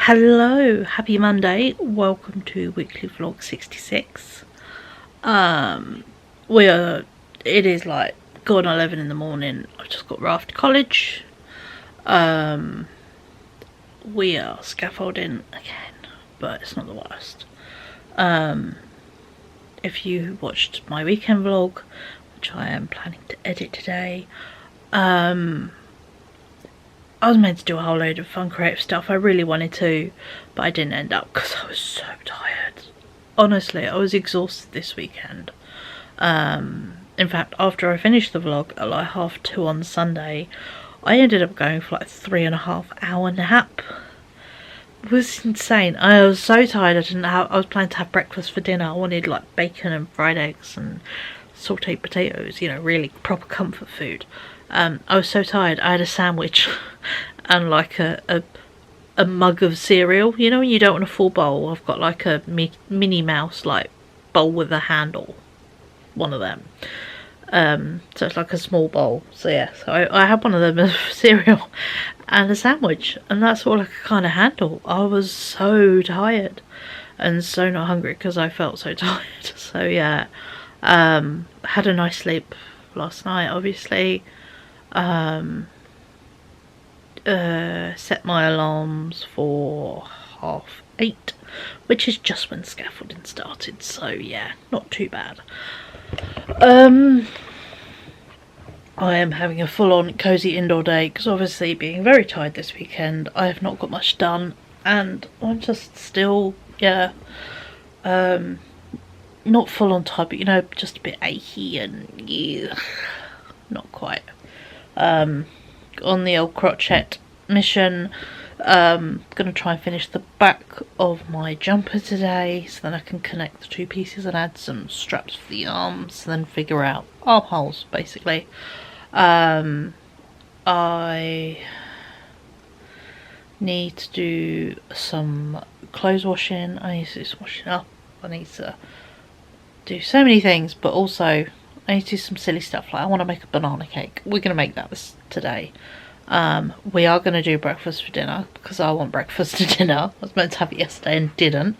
Hello, happy Monday. Welcome to weekly vlog 66. It is like gone 11 in the morning. I've just got Raft to college. We are scaffolding again, but it's not the worst. If you watched my weekend vlog, which I am planning to edit today, I was meant to do a whole load of fun creative stuff. I really wanted to, but I didn't end up because I was so tired. Honestly, I was exhausted this weekend. In fact, after I finished the vlog at like 2:30 on Sunday, I ended up going for like a 3.5-hour nap. It was insane. I was so tired. I was planning to have breakfast for dinner. I wanted like bacon and fried eggs and sauteed potatoes, you know, really proper comfort food. I was so tired. I had a sandwich and like a mug of cereal. You know when you don't want a full bowl? I've got like a Minnie Mouse like bowl with a handle. One of them. So it's like a small bowl. So yeah, so I had one of them of cereal and a sandwich, and that's all I could kind of handle. I was so tired and so not hungry because I felt so tired. So yeah, had a nice sleep last night, obviously. Set my alarms for 8:30, which is just when scaffolding started, so yeah, not too bad. I am having a full-on cozy indoor day because obviously being very tired this weekend, I have not got much done, and I'm just still, yeah, not full-on tired, but you know, just a bit achy and yeah, not quite. On the old crochet mission, gonna try and finish the back of my jumper today, so then I can connect the two pieces and add some straps for the arms, and then figure out armholes basically. I need to do some clothes washing. I need to do some washing up. I need to do so many things, but also I need to do some silly stuff. Like I want to make a banana cake. We're going to make that today. We are going to do breakfast for dinner because I want breakfast for dinner. I was meant to have it yesterday and didn't.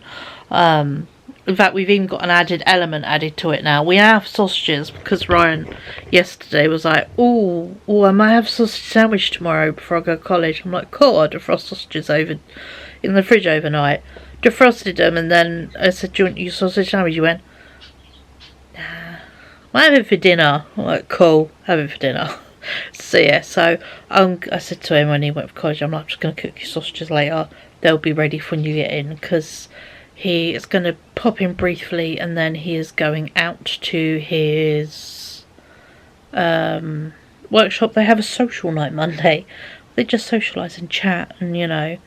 In fact, we've even got an added element added to it now. We have sausages because Ryan yesterday was like, oh, I might have a sausage sandwich tomorrow before I go to college. I'm like, cool, I'll defrost sausages over in the fridge overnight. Defrosted them, and then I said, do you want your sausage sandwich? You went, nah, I have it for dinner. I'm like, cool, have it for dinner. So yeah, so I said to him when he went for college, I'm like, I'm just going to cook your sausages later. They'll be ready for when you get in, because he is going to pop in briefly and then he is going out to his workshop. They have a social night Monday. They just socialise and chat and, you know,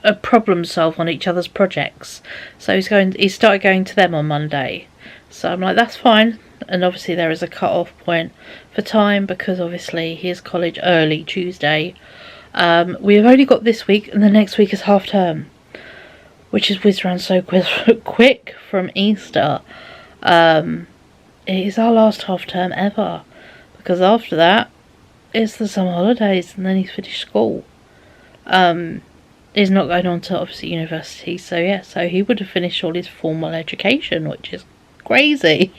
a problem solve on each other's projects. So he started going to them on Monday. So I'm like, that's fine. And obviously there is a cut-off point for time because obviously he has college early Tuesday. We have only got this week, and the next week is half term, which is whizzed around so quick from Easter. It is our last half term ever, because after that it's the summer holidays and then he's finished school. He's not going on to obviously university, so yeah, so he would have finished all his formal education, which is crazy.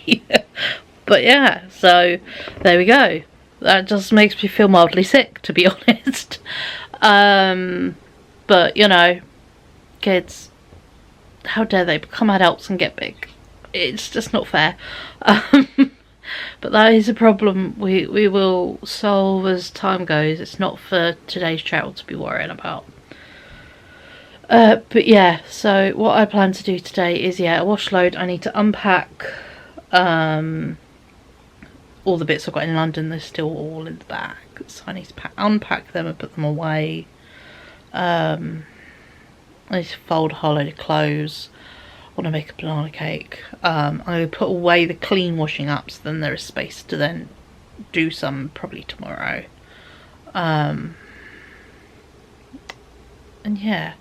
But yeah, so there we go. That just makes me feel mildly sick, to be honest. But you know, kids, how dare they become adults and get big? It's just not fair. But that is a problem we will solve as time goes. It's not for today's child to be worrying about. But yeah, so what I plan to do today is, yeah, a wash load. I need to unpack all the bits I've got in London. They're still all in the back, so I need to unpack them and put them away. I need to fold a whole load of clothes. I want to make a banana cake. I'm going to put away the clean washing up, so then there is space to then do some probably tomorrow. And yeah,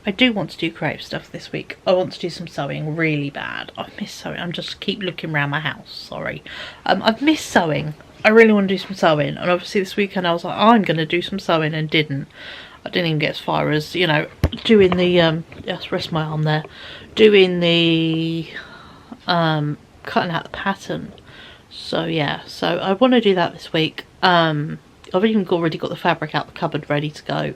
I do want to do creative stuff this week. I want to do some sewing really bad. I've missed sewing. I'm just keep looking around my house, sorry. I've missed sewing. I really want to do some sewing, and obviously this weekend I was like, I'm going to do some sewing, and didn't. I didn't even get as far as, you know, doing the, yes, rest my arm there, doing the, cutting out the pattern. So yeah, so I want to do that this week. I've even already got the fabric out the cupboard ready to go.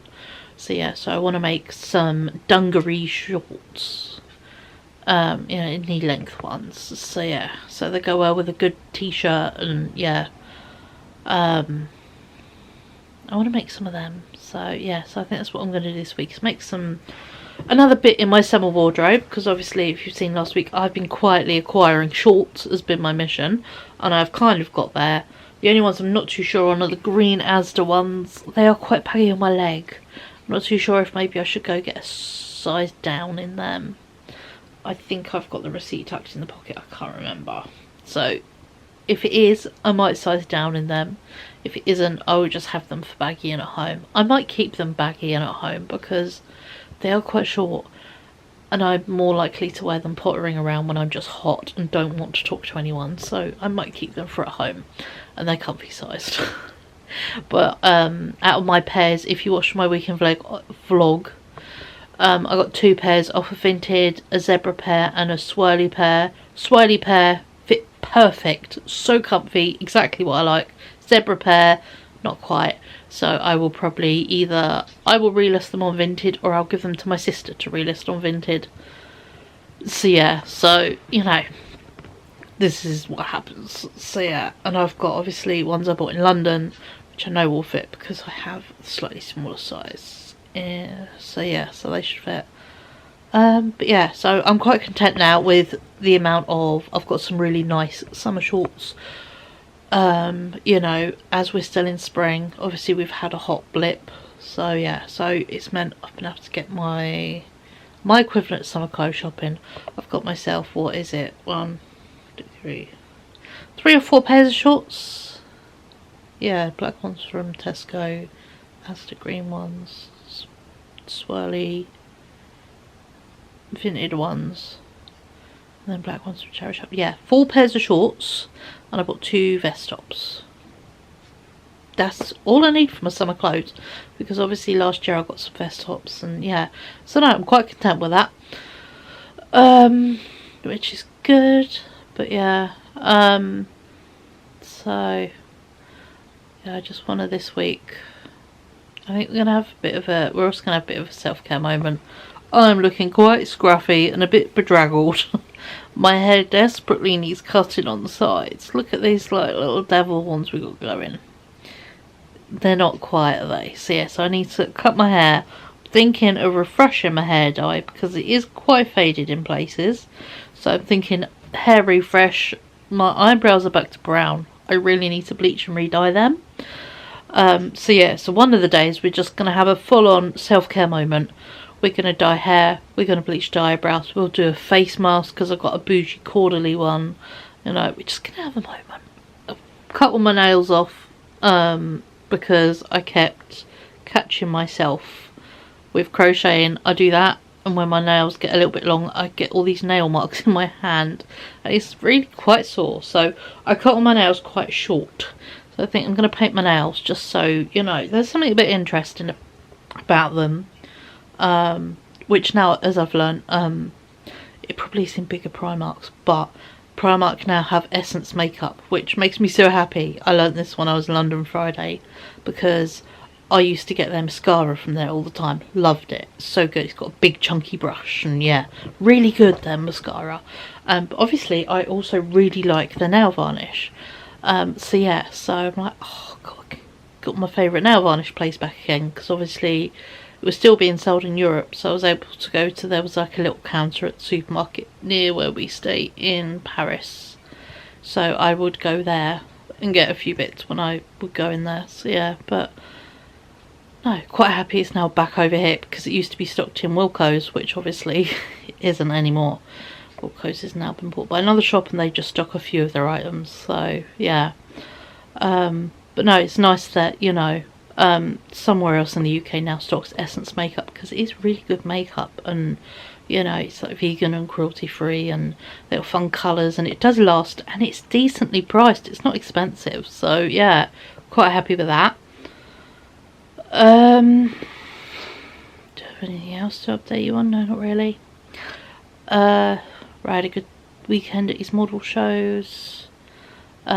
So yeah, so I want to make some dungaree shorts, you know, knee length ones. So yeah, so they go well with a good t-shirt, and yeah, I want to make some of them. So yeah, so I think that's what I'm going to do this week, is make another bit in my summer wardrobe, because obviously if you've seen last week, I've been quietly acquiring shorts has been my mission, and I've kind of got there. The only ones I'm not too sure on are the green Asda ones. They are quite baggy on my leg. I'm not too sure if maybe I should go get a size down in them. I think I've got the receipt tucked in the pocket, I can't remember. So if it is, I might size down in them. If it isn't, I will just have them for baggy and at home. I might keep them baggy and at home because they are quite short, and I'm more likely to wear them pottering around when I'm just hot and don't want to talk to anyone. So I might keep them for at home, and they're comfy sized. But out of my pairs, if you watch my weekend vlog, I got 2 pairs off of Vinted, a zebra pair and a swirly pair. Swirly pair fit perfect, so comfy, exactly what I like. Zebra pair, not quite. So I will probably I will relist them on Vinted, or I'll give them to my sister to relist on Vinted. So yeah, so you know, this is what happens. So yeah, and I've got obviously ones I bought in London, which I know will fit because I have a slightly smaller size. So yeah, so they should fit. But yeah, so I'm quite content now with the amount of, I've got some really nice summer shorts. You know, as we're still in spring, obviously we've had a hot blip, so yeah, so it's meant I've been able to get my equivalent summer clothes shopping. I've got myself, what is it, 1, 2, 3 or 4 pairs of shorts. Yeah, black ones from Tesco, Asda green ones, swirly Vinted ones, and then black ones from Charity Shop. Yeah, 4 pairs of shorts, and I bought 2 vest tops. That's all I need for my summer clothes, because obviously last year I got some vest tops, and yeah, so no, I'm quite content with that, which is good. But yeah, so yeah, I just wanted this week, I think we're also gonna have a bit of a self-care moment. I'm looking quite scruffy and a bit bedraggled. My hair desperately needs cutting on the sides. Look at these like little devil ones we got going. They're not quite, are they? So yeah, so I need to cut my hair. Thinking of refreshing my hair dye because it is quite faded in places. So I'm thinking hair refresh. My eyebrows are back to brown. I really need to bleach and re-dye them. So yeah, so one of the days we're just going to have a full-on self-care moment. We're going to dye hair, we're going to bleach the eyebrows, we'll do a face mask because I've got a bougie quarterly one. You know, we're just going to have a moment. I've cut all my nails off because I kept catching myself with crocheting. I do that, and when my nails get a little bit long, I get all these nail marks in my hand, and it's really quite sore. So I cut all my nails quite short. So I think I'm going to paint my nails just so, you know, there's something a bit interesting about them. Which now, as I've learned, it probably is in bigger Primarks, but Primark now have Essence makeup, which makes me so happy. I learned this when I was in London Friday, because I used to get their mascara from there all the time. Loved it. So good. It's got a big chunky brush, and yeah, really good, their mascara. But obviously I also really like the nail varnish. So yeah, so I'm like, oh god, got my favourite nail varnish place back again, because obviously it was still being sold in Europe, so I was able to go to, there was like a little counter at the supermarket near where we stay in Paris, so I would go there and get a few bits when I would go in there. So yeah, but no, quite happy it's now back over here, because it used to be stocked in Wilko's, which obviously isn't anymore. Wilko's has now been bought by another shop, and they just stock a few of their items. So yeah, but no, it's nice that, you know, somewhere else in the UK now stocks Essence makeup, because it is really good makeup, and You know, it's like vegan and cruelty free and little fun colours, and it does last, and it's decently priced. It's not expensive, so yeah, quite happy with that. Do I have anything else to update you on? No, not really. I had a good weekend at these model shows. You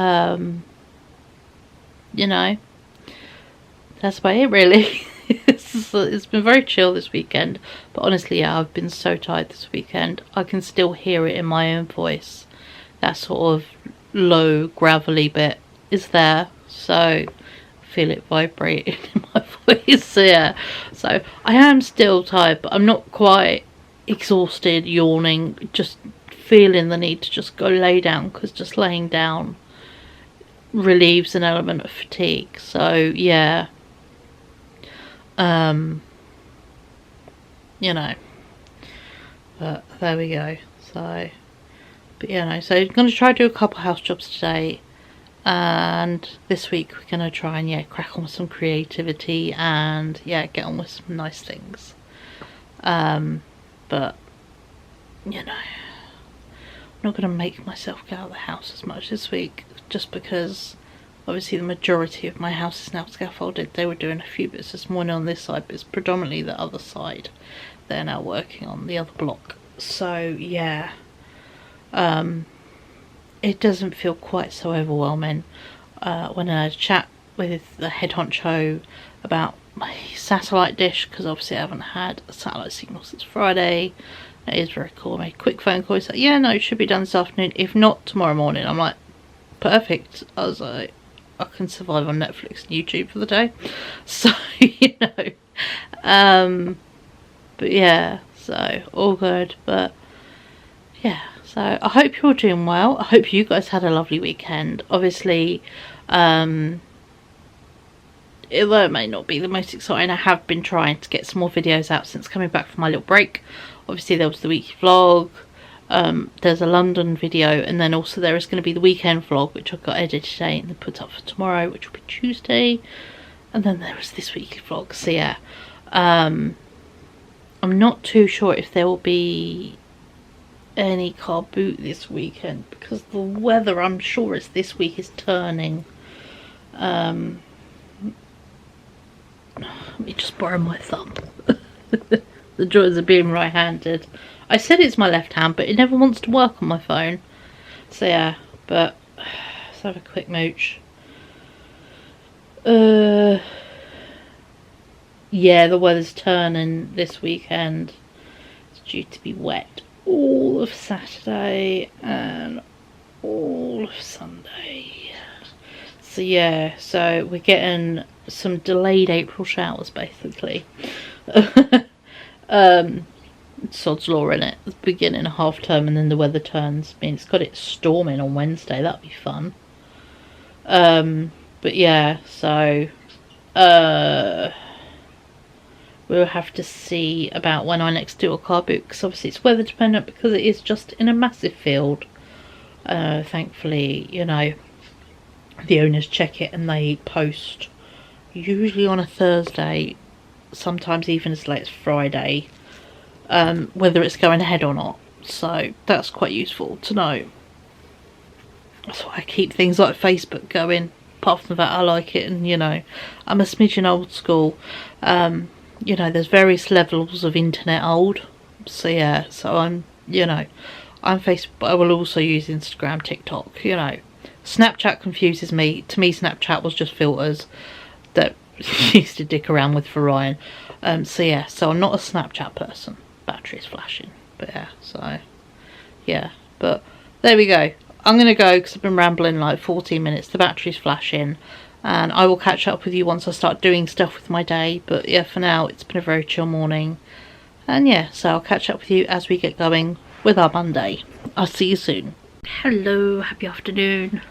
know, that's about it really. It's been very chill this weekend, but honestly, yeah, I've been so tired this weekend. I can still hear it in my own voice. That sort of low, gravelly bit is there, so I feel it vibrating in my voice. So yeah, so I am still tired, but I'm not quite exhausted, yawning, just feeling the need to just go lay down, because just laying down relieves an element of fatigue. So yeah, you know, but there we go. So, but you know, so I'm going to try to do a couple house jobs today, and this week we're going to try and, yeah, crack on with some creativity and, yeah, get on with some nice things. But, you know, I'm not going to make myself get out of the house as much this week, just because obviously the majority of my house is now scaffolded. They were doing a few bits this morning on this side, but it's predominantly the other side. They're now working on the other block. So yeah, it doesn't feel quite so overwhelming. When I had a chat with the head honcho about my satellite dish, because obviously I haven't had a satellite signal since Friday. It is very cool. I made a quick phone call. He's like, yeah, no, it should be done this afternoon, if not tomorrow morning. I'm like, perfect. I was like, I can survive on Netflix and YouTube for the day. So, you know, but yeah, so all good. But yeah, so I hope you're doing well. I hope you guys had a lovely weekend. Obviously, although it may not be the most exciting, I have been trying to get some more videos out since coming back from my little break. Obviously there was the weekly vlog, there's a London video, and then also there is going to be the weekend vlog, which I've got edited today and then put up for tomorrow, which will be Tuesday, and then there is this weekly vlog. So yeah, I'm not too sure if there will be any car boot this weekend, because the weather, I'm sure it's this week, is turning. Let me just borrow my thumb. The joys of being right-handed. I said it's my left hand, but it never wants to work on my phone. So yeah, but let's have a quick mooch. Yeah, the weather's turning this weekend. It's due to be wet all of Saturday and all of Sunday. So yeah, so we're getting some delayed April showers basically. Sod's law in it. It's beginning of half term and then the weather turns. I mean, it's got it storming on Wednesday. That'd be fun. But yeah, so we'll have to see about when I next do a car boot, because obviously it's weather dependent, because it is just in a massive field. Thankfully, you know, the owners check it and they post usually on a Thursday, sometimes even as late as Friday, whether it's going ahead or not. So that's quite useful to know. That's why I keep things like Facebook going. Apart from that, I like it, and you know, I'm a smidgen old school. You know, there's various levels of internet old. So yeah, so I'm, you know, I'm Facebook, but I will also use Instagram, TikTok, you know. Snapchat confuses me. To me, Snapchat was just filters that used to dick around with for Ryan. So yeah, so I'm not a Snapchat person. Battery's flashing. But yeah, so yeah, but there we go. I'm gonna go because I've been rambling like 14 minutes. The battery's flashing, and I will catch up with you once I start doing stuff with my day. But yeah, for now it's been a very chill morning, and yeah, so I'll catch up with you as we get going with our Monday. I'll see you soon. Hello, happy afternoon.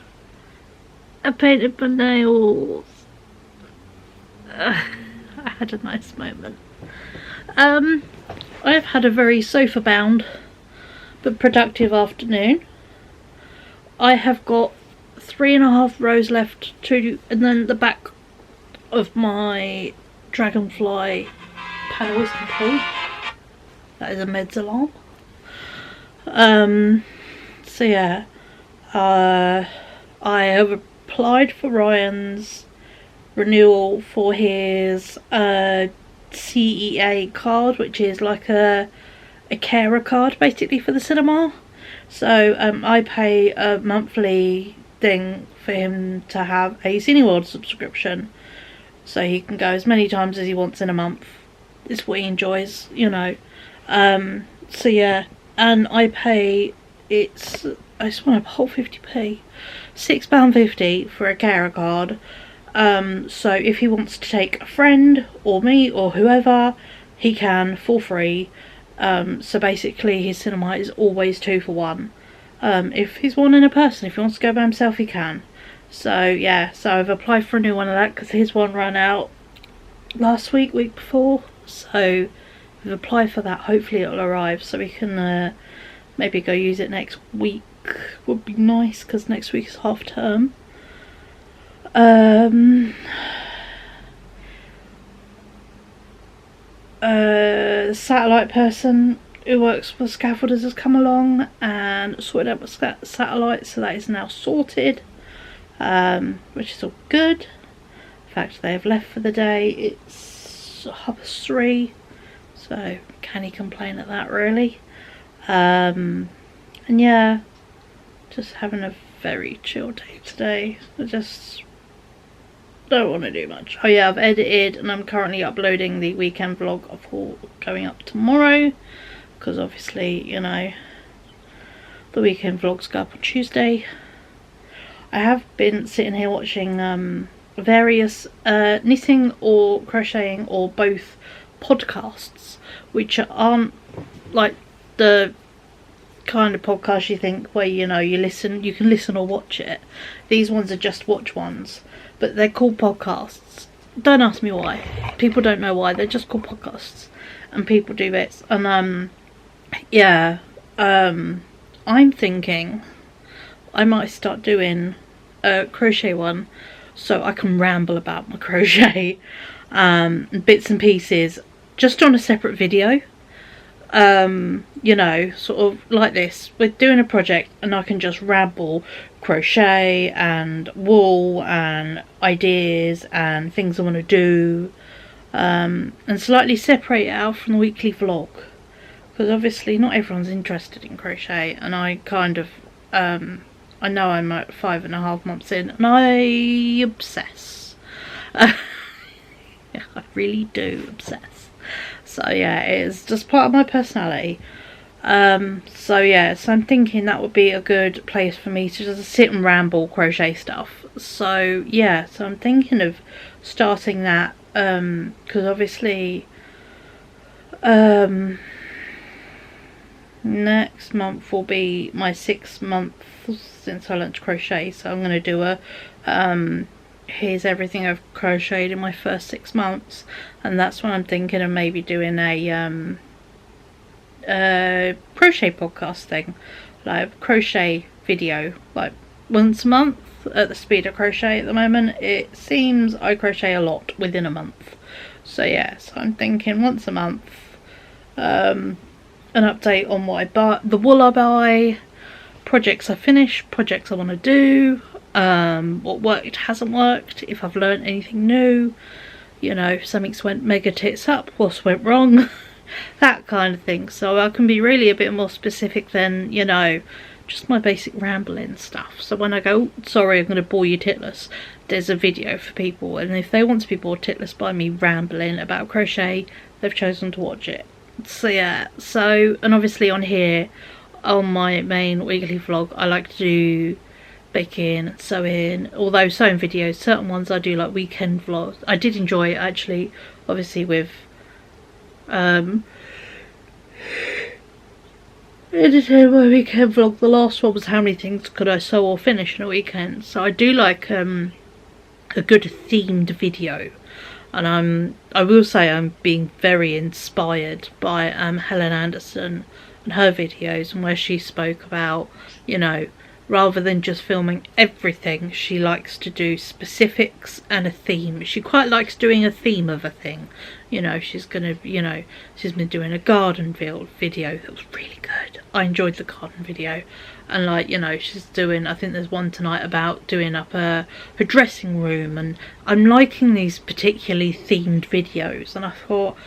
I painted my nails. I had a nice moment. I've had a very sofa bound but productive afternoon. I have got 3.5 rows left to do, and then the back of my dragonfly panel is complete. That is a meds alarm. So yeah, I have applied for Ryan's renewal for his CEA card, which is like a carer card basically for the cinema. So I pay a monthly thing for him to have a Cineworld subscription, so he can go as many times as he wants in a month. It's what he enjoys, you know. So yeah, and I pay, I just want to whole 50p, £6.50 for a carer card. So if he wants to take a friend or me or whoever, he can for free. So basically his cinema is always 2 for 1. If he's wanting a person, if he wants to go by himself, he can. So yeah, so I've applied for a new one of that because his one ran out last week before. So we've applied for that. Hopefully it'll arrive so we can maybe go use it next week. Would be nice because next week is half term. The satellite person who works for scaffolders has come along and sorted out the satellite, so that is now sorted, which is all good. In fact, they have left for the day. It's 3:30, so can he complain at that, really? And yeah, just having a very chill day today. I just don't want to do much. Oh yeah, I've edited and I'm currently uploading the weekend vlog for going up tomorrow, because obviously, you know, the weekend vlogs go up on Tuesday. I have been sitting here watching various knitting or crocheting or both podcasts, which aren't like the kind of podcast you think where, you know, you can listen or watch it. These ones are just watch ones, but they're called podcasts. Don't ask me why. People don't know why. They're just called podcasts, and people do bits. And yeah, I'm thinking I might start doing a crochet one, so I can ramble about my crochet, bits and pieces, just on a separate video. You know, sort of like this, we're doing a project and I can just ramble crochet and wool and ideas and things I want to do, and slightly separate it out from the weekly vlog, because obviously not everyone's interested in crochet, and I kind of I know I'm at 5.5 months in and I obsess. Yeah, I really do obsess. So yeah, it is just part of my personality. So yeah, so I'm thinking that would be a good place for me to just sit and ramble crochet stuff. So yeah, so I'm thinking of starting that, because obviously next month will be my 6th month since I learned to crochet, so I'm going to do a here's everything I've crocheted in my first 6 months, and that's when I'm thinking of maybe doing a crochet podcast thing, like a crochet video, like once a month at the speed of crochet at the moment. It seems I crochet a lot within a month, so yeah, so I'm thinking once a month, an update on what I buy, the wool I buy, projects I finish, projects I want to do, what worked, hasn't worked, if I've learned anything new, you know, if something's went mega tits up, what's went wrong, that kind of thing. So I can be really a bit more specific than, you know, just my basic rambling stuff. So when I go, oh, sorry, I'm going to bore you titless, there's a video for people, and if they want to be bored titless by me rambling about crochet, they've chosen to watch it. So yeah, so, and obviously on here, on my main weekly vlog, I like to do baking, sewing, although sewing videos, certain ones I do like weekend vlogs. I did enjoy it actually, obviously with editing my weekend vlog. The last one was how many things could I sew or finish in a weekend, so I do like a good themed video. And I will say I'm being very inspired by Helen Anderson and her videos, and where she spoke about, you know, rather than just filming everything. She likes to do specifics and a theme. She quite likes doing a theme of a thing. You know, she's gonna, you know, she's been doing a garden video that was really good. I enjoyed the garden video. And like, you know, she's doing, I think there's one tonight about doing up her dressing room, and I'm liking these particularly themed videos. And I thought,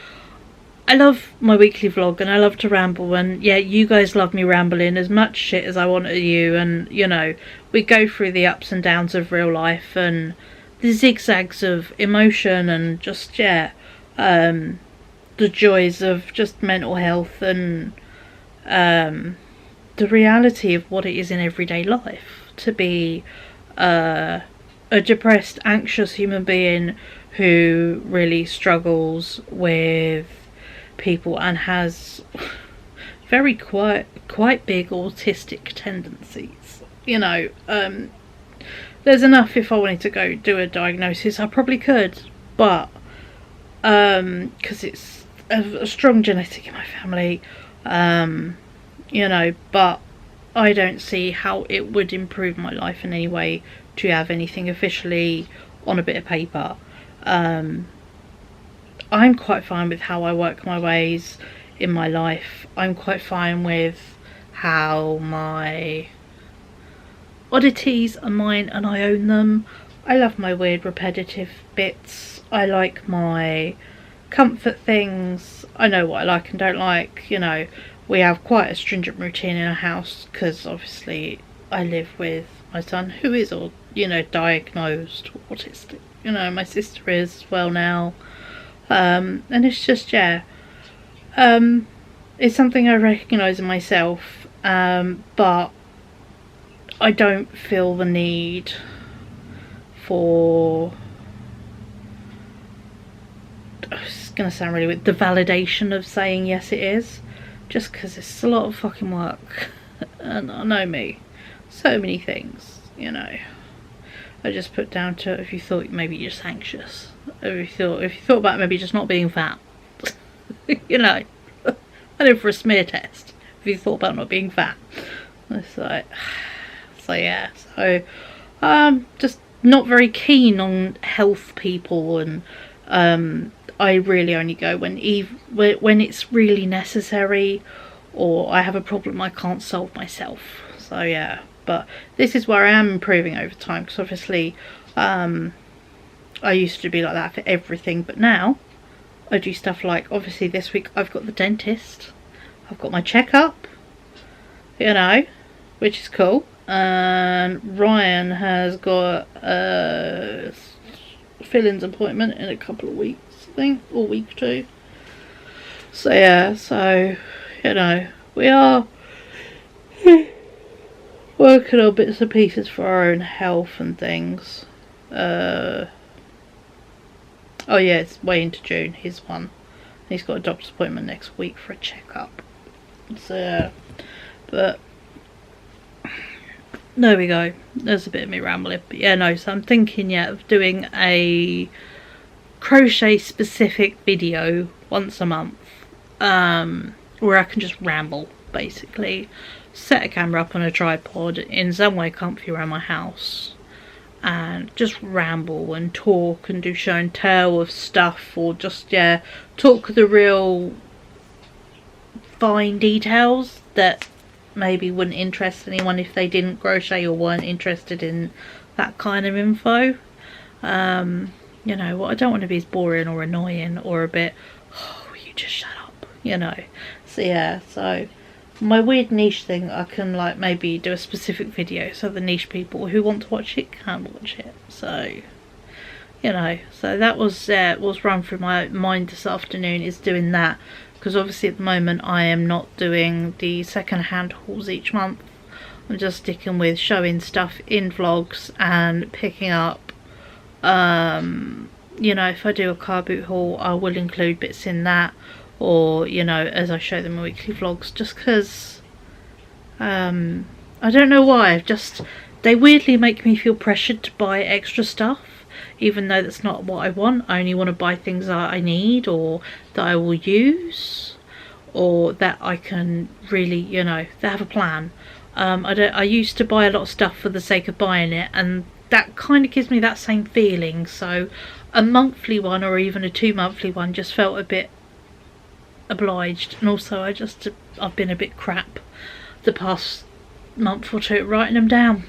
I love my weekly vlog and I love to ramble, and yeah, you guys love me rambling as much shit as I want at you, and you know, we go through the ups and downs of real life and the zigzags of emotion, and just, yeah, the joys of just mental health, and the reality of what it is in everyday life to be a depressed, anxious human being who really struggles with people and has very quite big autistic tendencies. You know, there's enough. If I wanted to go do a diagnosis, I probably could, but because it's a strong genetic in my family, you know, but I don't see how it would improve my life in any way to have anything officially on a bit of paper. I'm quite fine with how I work my ways in my life. I'm quite fine with how my oddities are mine and I own them. I love my weird repetitive bits. I like my comfort things. I know what I like and don't like. You know, we have quite a stringent routine in our house because obviously I live with my son, who is, you know, diagnosed autistic. You know, my sister is as well now. And it's just, yeah, it's something I recognise in myself, but I don't feel the need for, it's going to sound really weird, the validation of saying yes it is, just because it's a lot of fucking work. And I know me, so many things, you know. I just put down to, if you thought maybe you're just anxious, if you thought about maybe just not being fat, you know, I did for a smear test. If you thought about not being fat, it's like, so yeah, so just not very keen on health people, and I really only go when it's really necessary, or I have a problem I can't solve myself. So yeah. But this is where I am improving over time, because obviously I used to be like that for everything, but now I do stuff like, obviously this week I've got the dentist, I've got my checkup, you know, which is cool, and Ryan has got a fill-ins appointment in a couple of weeks, I think, or week 2. So yeah, so, you know, we are working on bits and pieces for our own health and things. Oh yeah, it's way into June, his one. He's got a doctor's appointment next week for a checkup. So, but there we go. There's a bit of me rambling. But yeah, no, so I'm thinking, yeah, of doing a crochet specific video once a month, where I can just ramble, basically. Set a camera up on a tripod in some way comfy around my house and just ramble and talk and do show and tell of stuff, or just, yeah, talk the real fine details that maybe wouldn't interest anyone if they didn't crochet or weren't interested in that kind of info. You know, what I don't want to be is boring or annoying or a bit, oh, you just shut up, you know. So yeah, so my weird niche thing, I can like maybe do a specific video so the niche people who want to watch it can watch it. So, you know, so that was what's run through my mind this afternoon, is doing that, because obviously at the moment I am not doing the second-hand hauls each month. I'm just sticking with showing stuff in vlogs and picking up, you know, if I do a car boot haul I will include bits in that, or, you know, as I show them in weekly vlogs, just because I don't know why, they weirdly make me feel pressured to buy extra stuff, even though that's not what I want. I only want to buy things that I need, or that I will use, or that I can really, you know, that have a plan. I used to buy a lot of stuff for the sake of buying it, and that kind of gives me that same feeling. So a monthly one or even a 2-monthly one just felt a bit obliged. And also I've been a bit crap the past month or two at writing them down.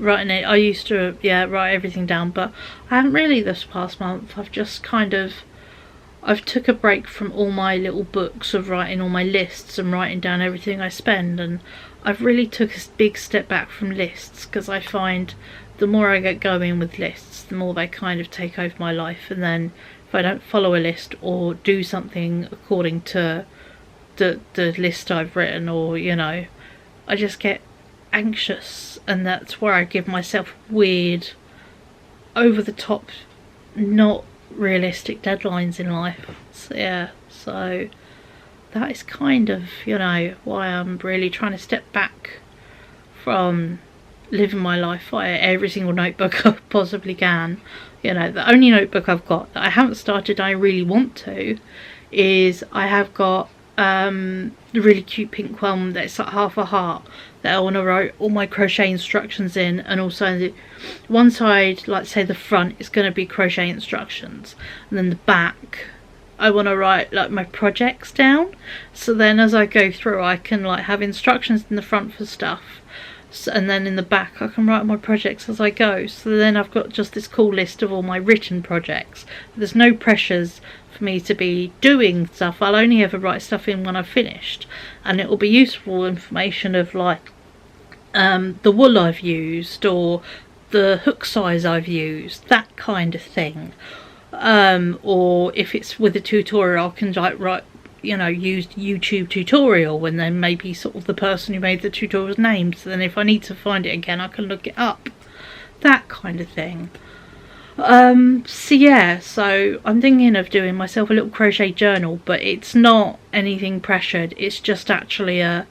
I used to write everything down, but I haven't really this past month. I've took a break from all my little books of writing all my lists and writing down everything I spend, and I've really took a big step back from lists, because I find the more I get going with lists, the more they kind of take over my life. And then if I don't follow a list or do something according to the list I've written, or I just get anxious, and that's where I give myself weird, over the top, not realistic deadlines in life. So that is kind of why I'm really trying to step back from living my life via every single notebook I possibly can. The only notebook I've got that I haven't started, I really want to, is I have got the really cute pink one that's like half a heart that I want to write all my crochet instructions in, and also the one side, like say the front, is going to be crochet instructions, and then the back I want to write like my projects down, so then as I go through I can like have instructions in the front for stuff, and then in the back I can write my projects as I go. So then I've got just this cool list of all my written projects. There's no pressures for me to be doing stuff. I'll only ever write stuff in when I've finished, and it will be useful information of like the wool I've used, or the hook size I've used, that kind of thing. Or if it's with a tutorial, I can like write, use YouTube tutorial, and then maybe sort of the person who made the tutorial's name, so then if I need to find it again I can look it up, that kind of thing. So I'm thinking of doing myself a little crochet journal, but it's not anything pressured. It's just actually a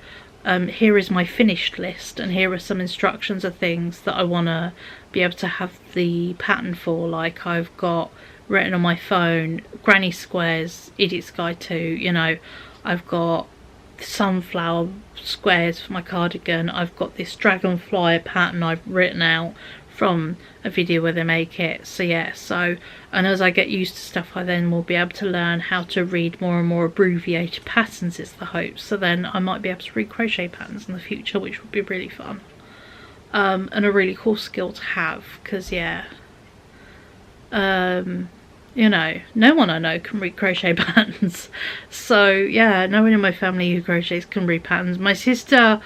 here is my finished list, and here are some instructions of things that I want to be able to have the pattern for. Like I've got written on my phone Granny Squares Idiot's Guide to, I've got sunflower squares for my cardigan, I've got this dragonfly pattern I've written out from a video where they make it. So and as I get used to stuff, I then will be able to learn how to read more and more abbreviated patterns, is the hope. So then I might be able to read crochet patterns in the future, which would be really fun, and a really cool skill to have, because no one I know can read crochet patterns. So yeah, no one in my family who crochets can read patterns. My sister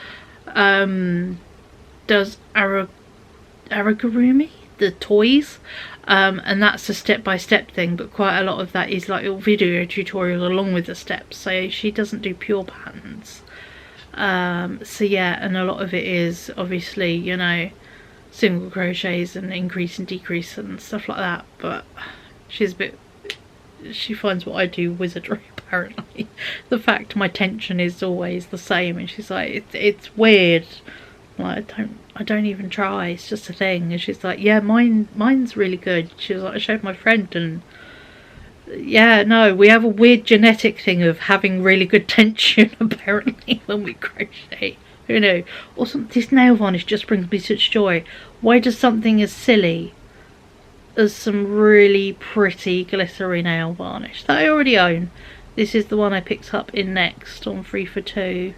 does aragurumi, the toys, and that's a step-by-step thing, but quite a lot of that is like a video tutorial along with the steps, so she doesn't do pure patterns. And a lot of it is obviously single crochets and increase and decrease and stuff like that, but she finds what I do wizardry, apparently. The fact my tension is always the same, and she's like, it's weird, like I don't even try, it's just a thing. And she's like, yeah, mine's really good. She was like, I showed my friend, and yeah, no, we have a weird genetic thing of having really good tension apparently when we crochet. Who knew? Also, this nail varnish just brings me such joy. Why does something as silly as some really pretty glittery nail varnish that I already own? This is the one I picked up in Next on 3 for 2,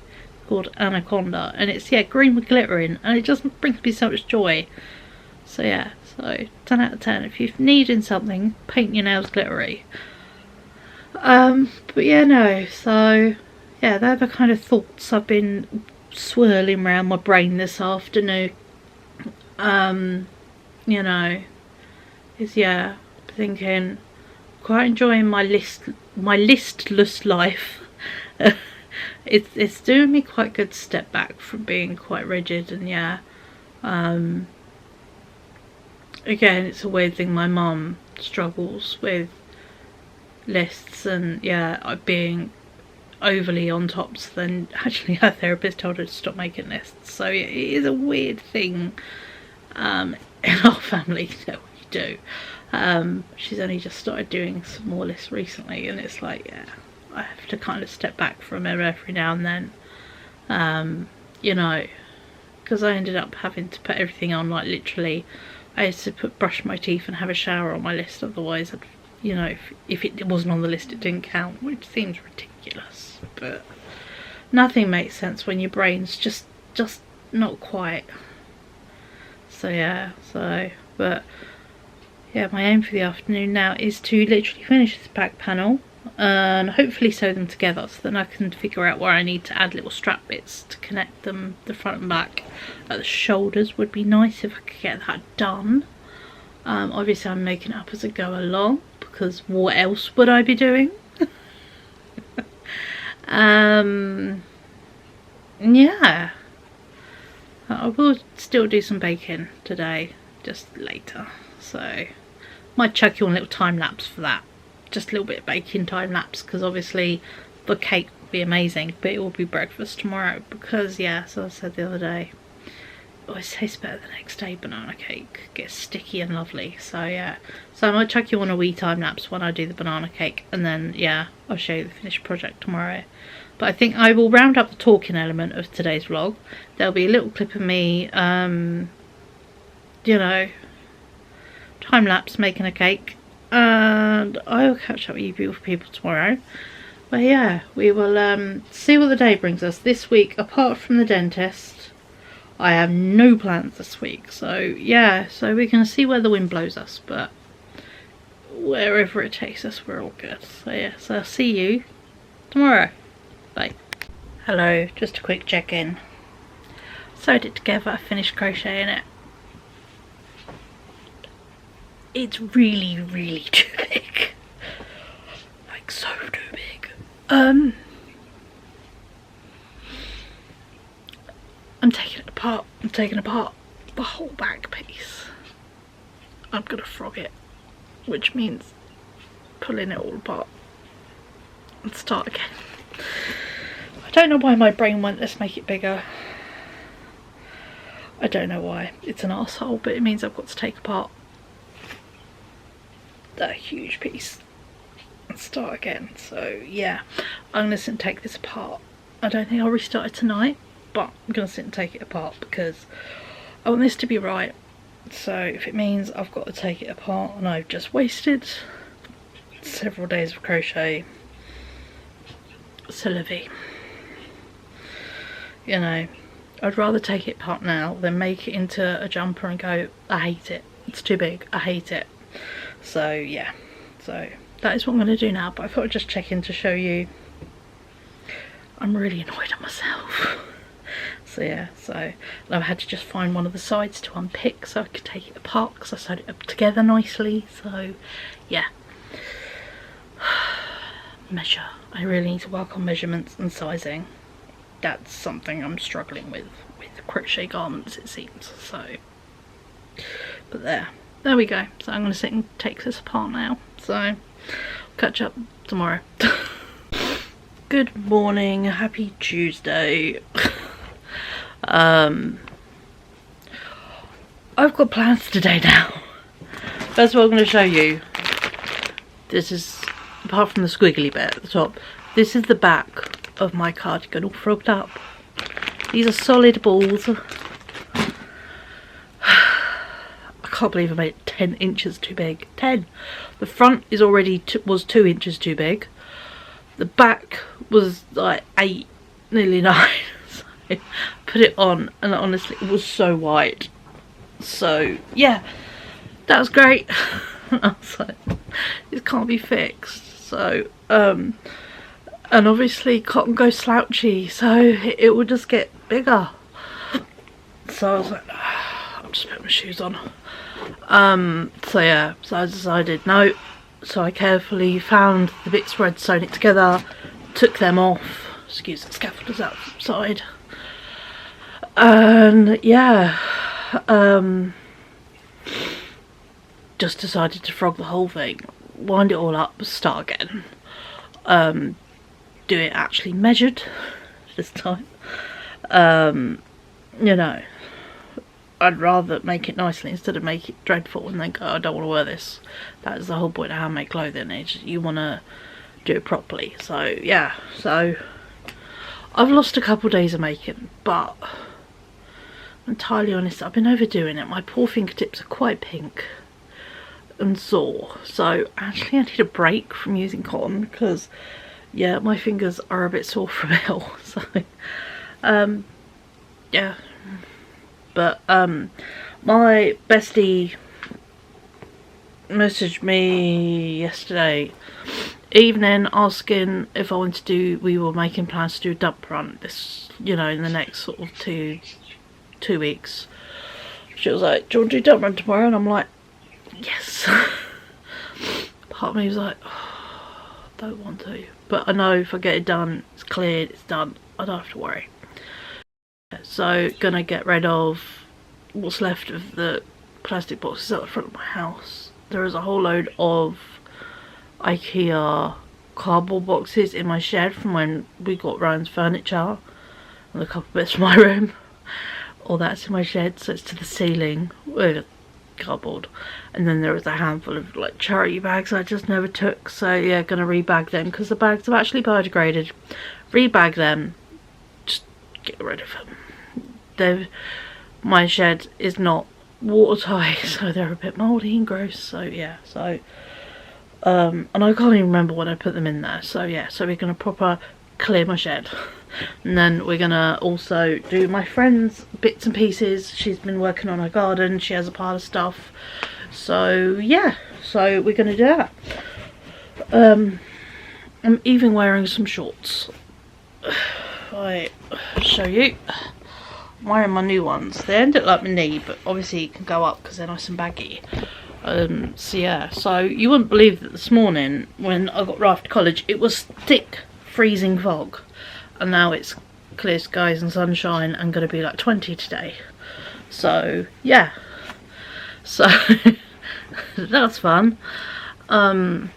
called Anaconda, and it's green with glitter in, and it just brings me so much joy. So 10 out of 10 if you're needing something, paint your nails glittery. They're the kind of thoughts I've been swirling around my brain this afternoon. Thinking, quite enjoying my listless life. It's doing me quite good step back from being quite rigid, and again, it's a weird thing. My mum struggles with lists, and being overly on top, so then actually her therapist told her to stop making lists. So it is a weird thing in our family that we do. She's only just started doing some more lists recently, and it's like, I have to kind of step back from her every now and then. because I ended up having to put everything on, like literally I had to brush my teeth and have a shower on my list, otherwise I'd, you know, if it wasn't on the list it didn't count, which seems ridiculous, but nothing makes sense when your brain's just not quite. So yeah, but yeah, my aim for the afternoon now is to literally finish this back panel and hopefully sew them together, so then I can figure out where I need to add little strap bits to connect them, the front and back. The shoulders would be nice if I could get that done. Obviously I'm making it up as I go along, because what else would I be doing? Yeah, I will still do some baking today, just later, so might chuck you on a little time lapse for that, just a little bit of baking time lapse, because obviously the cake will be amazing, but it will be breakfast tomorrow, because yeah, as I said the other day, it always tastes better the next day. Banana cake gets sticky and lovely, so yeah, so I might chuck you on a wee time lapse when I do the banana cake, and then yeah, I'll show you the finished project tomorrow. But I think I will round up the talking element of today's vlog. There'll be a little clip of me, you know, time lapse making a cake, and I will catch up with you beautiful people tomorrow. But yeah, we will see what the day brings us. This week, apart from the dentist, I have no plans this week. So yeah, so we're going to see where the wind blows us, but wherever it takes us, we're all good. So yeah, so I'll see you tomorrow. Bye. Hello, just a quick check-in. Sewed it together, finished crocheting it. It's really too big. Like so too big. I'm taking it apart. I'm taking apart the whole back piece. I'm gonna frog it, which means pulling it all apart and start again. I don't know why my brain went, let's make it bigger. I don't know why. It's an arsehole, but it means I've got to take apart that huge piece and start again. So yeah, I'm going to sit and take this apart. I don't think I'll restart it tonight, but I'm going to sit and take it apart because I want this to be right. So if it means I've got to take it apart and I've just wasted several days of crochet, c'est la vie. You know, I'd rather take it apart now than make it into a jumper and go, I hate it, it's too big, I hate it. So yeah, so that is what I'm going to do now, but I thought I'd just check in to show you I'm really annoyed at myself. So yeah, so I've had to just find one of the sides to unpick so I could take it apart because I sewed it up together nicely. So yeah, measure. I really need to work on measurements and sizing. That's something I'm struggling with crochet garments, it seems. So, but there we go. So I'm going to sit and take this apart now. So I'll catch up tomorrow. Good morning, happy Tuesday. I've got plans today now. First of all, I'm going to show you. This is, apart from the squiggly bit at the top, this is the back of my cardigan all frogged up. These are solid balls. I can't believe I made it 10 inches too big. 10. The front is already was 2 inches too big. The back was like 8, nearly 9. So I put it on and honestly it was so wide. So yeah, that was great. I was like, this can't be fixed. So and obviously cotton goes slouchy, so it will just get bigger. So I was like, I'll just put my shoes on. So yeah, so I decided no. So I carefully found the bits where I'd sewn it together, took them off, excuse the scaffolders outside, and yeah, just decided to frog the whole thing, wind it all up, start again. Do it actually measured this time. You know, I'd rather make it nicely instead of make it dreadful and then go, I don't want to wear this. That is the whole point of handmade clothing, is you want to do it properly. So yeah, so I've lost a couple days of making, but entirely honest, I've been overdoing it. My poor fingertips are quite pink and sore, so actually I need a break from using cotton because yeah, my fingers are a bit sore from it all. So yeah, but my bestie messaged me yesterday evening asking if I wanted to do, we were making plans to do a dump run this, you know, in the next sort of two weeks. She was like, do you want to do dump run tomorrow? And I'm like, yes. Part of me was like, oh, I don't want to, but I know if I get it done, it's cleared, it's done, I don't have to worry. So gonna get rid of what's left of the plastic boxes at the front of my house. There is a whole load of IKEA cardboard boxes in my shed from when we got Ryan's furniture, and a couple bits from my room. All that's in my shed, so it's to the ceiling with cardboard. And then there was a handful of like charity bags I just never took, so yeah, gonna rebag them because the bags are actually biodegraded. Rebag them, just get rid of them. My shed is not watertight, so they're a bit mouldy and gross, so yeah, so and I can't even remember when I put them in there, so yeah, so we're gonna proper clear my shed. And then we're gonna also do my friend's bits and pieces. She's been working on her garden, she has a pile of stuff, so yeah, so we're gonna do that. I'm even wearing some shorts. I'll show you. I'm wearing my new ones. They end up like my knee, but obviously you can go up because they're nice and baggy. So yeah, so you wouldn't believe that this morning when I got right after college it was thick freezing fog, and now it's clear skies and sunshine and going to be like 20 today. So yeah, so that's fun. So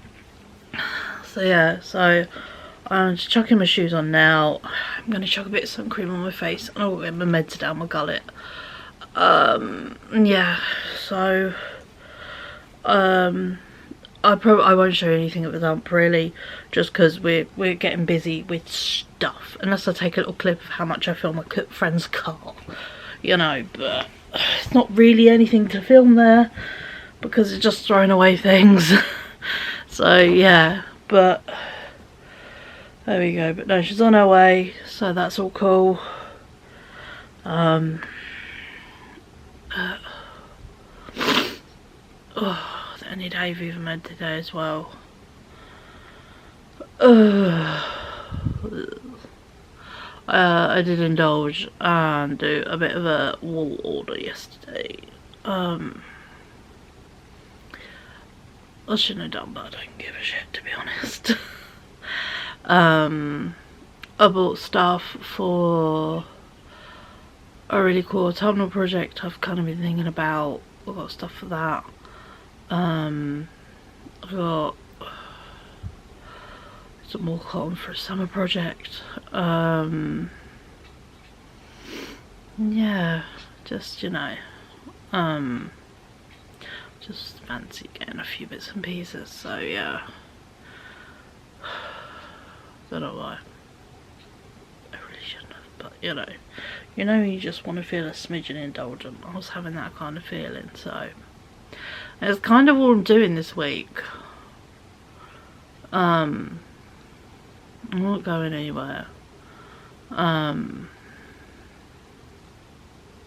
yeah, so I'm just chucking my shoes on now. I'm going to chuck a bit of sun cream on my face and I'll get my meds down my gullet. Yeah, so I won't show you anything at the dump really, just because we're getting busy with stuff, unless I take a little clip of how much I film my friend's car, you know, but it's not really anything to film there because it's just throwing away things. So yeah, but there we go. But no, she's on her way, so that's all cool. I need hay fever med today as well. I did indulge and do a bit of a wool order yesterday. I shouldn't have done, but I don't give a shit, to be honest. I bought stuff for a really cool autumnal project I've kind of been thinking about. I've got stuff for that. I've got some more cotton for a summer project. Yeah, just, you know, just fancy getting a few bits and pieces, so yeah. Don't know why. I really shouldn't have, but you know, you just want to feel a smidgen indulgent. I was having that kind of feeling, so it's kind of all I'm doing this week. I'm not going anywhere. You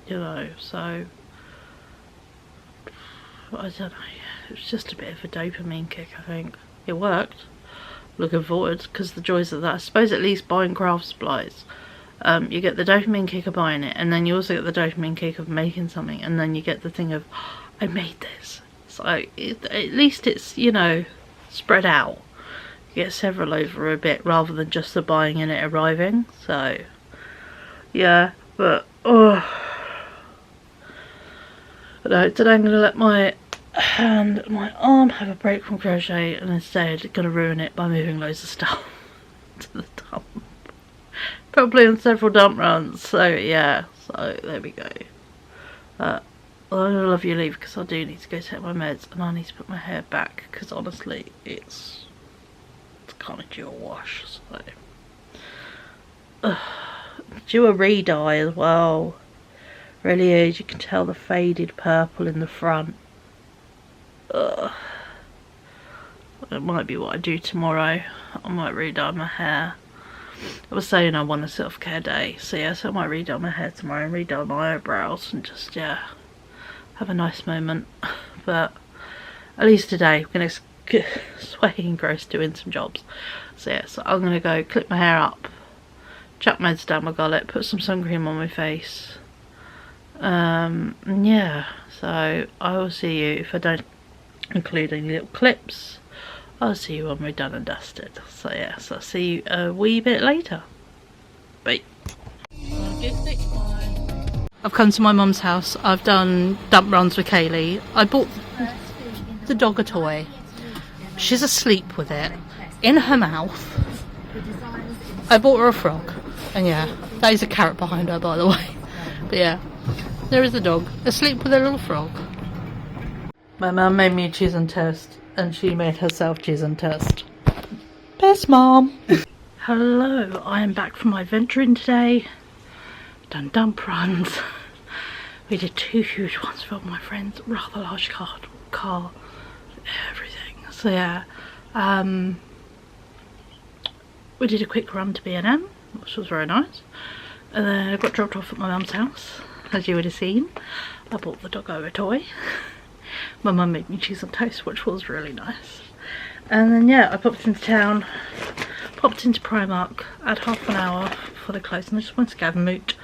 know, so I don't know. It was just a bit of a dopamine kick, I think. It worked. Looking forward, because the joys of that. I suppose at least buying craft supplies. You get the dopamine kick of buying it, and then you also get the dopamine kick of making something, and then you get the thing of, oh, I made this. So at least it's, you know, spread out. You get several over a bit rather than just the buying and it arriving. So yeah, but no, today I'm gonna let my hand and my arm have a break from crochet, and instead gonna ruin it by moving loads of stuff to the dump. Probably on several dump runs. So yeah, so there we go. I love you leave because I do need to go take my meds, and I need to put my hair back because honestly it's kind of due a wash, so due a re-dye as well. Really is. You can tell the faded purple in the front. Ugh. It might be what I do tomorrow. I might redye my hair. I was saying I want a self-care day, so yeah, so I might redye my hair tomorrow and redye my eyebrows and just, yeah, have a nice moment. But at least today I'm going to sweaty and gross doing some jobs. So yeah, so I'm going to go clip my hair up, chuck meds down my gullet, put some sun cream on my face. And yeah, so I will see you, if I don't include any little clips, I'll see you when we're done and dusted. So yeah, so I'll see you a wee bit later. Bye. I've come to my mum's house. I've done dump runs with Kaylee. I bought the dog a toy. She's asleep with it in her mouth. I bought her a frog. And yeah, that is a carrot behind her, by the way. But yeah, there is the dog asleep with a little frog. My mum made me a cheese and toast, and she made herself cheese and toast. Best mom. Hello, I am back from my venturing today. Done dump runs. We did 2 huge ones for my friend's rather large car, everything. So yeah, we did a quick run to B&M, which was very nice. And then I got dropped off at my mum's house, as you would have seen. I bought the doggo a toy. My mum made me cheese and toast, which was really nice. And then yeah, I popped into town, popped into Primark, had half an hour before they closed, and I just wanted to gather moot.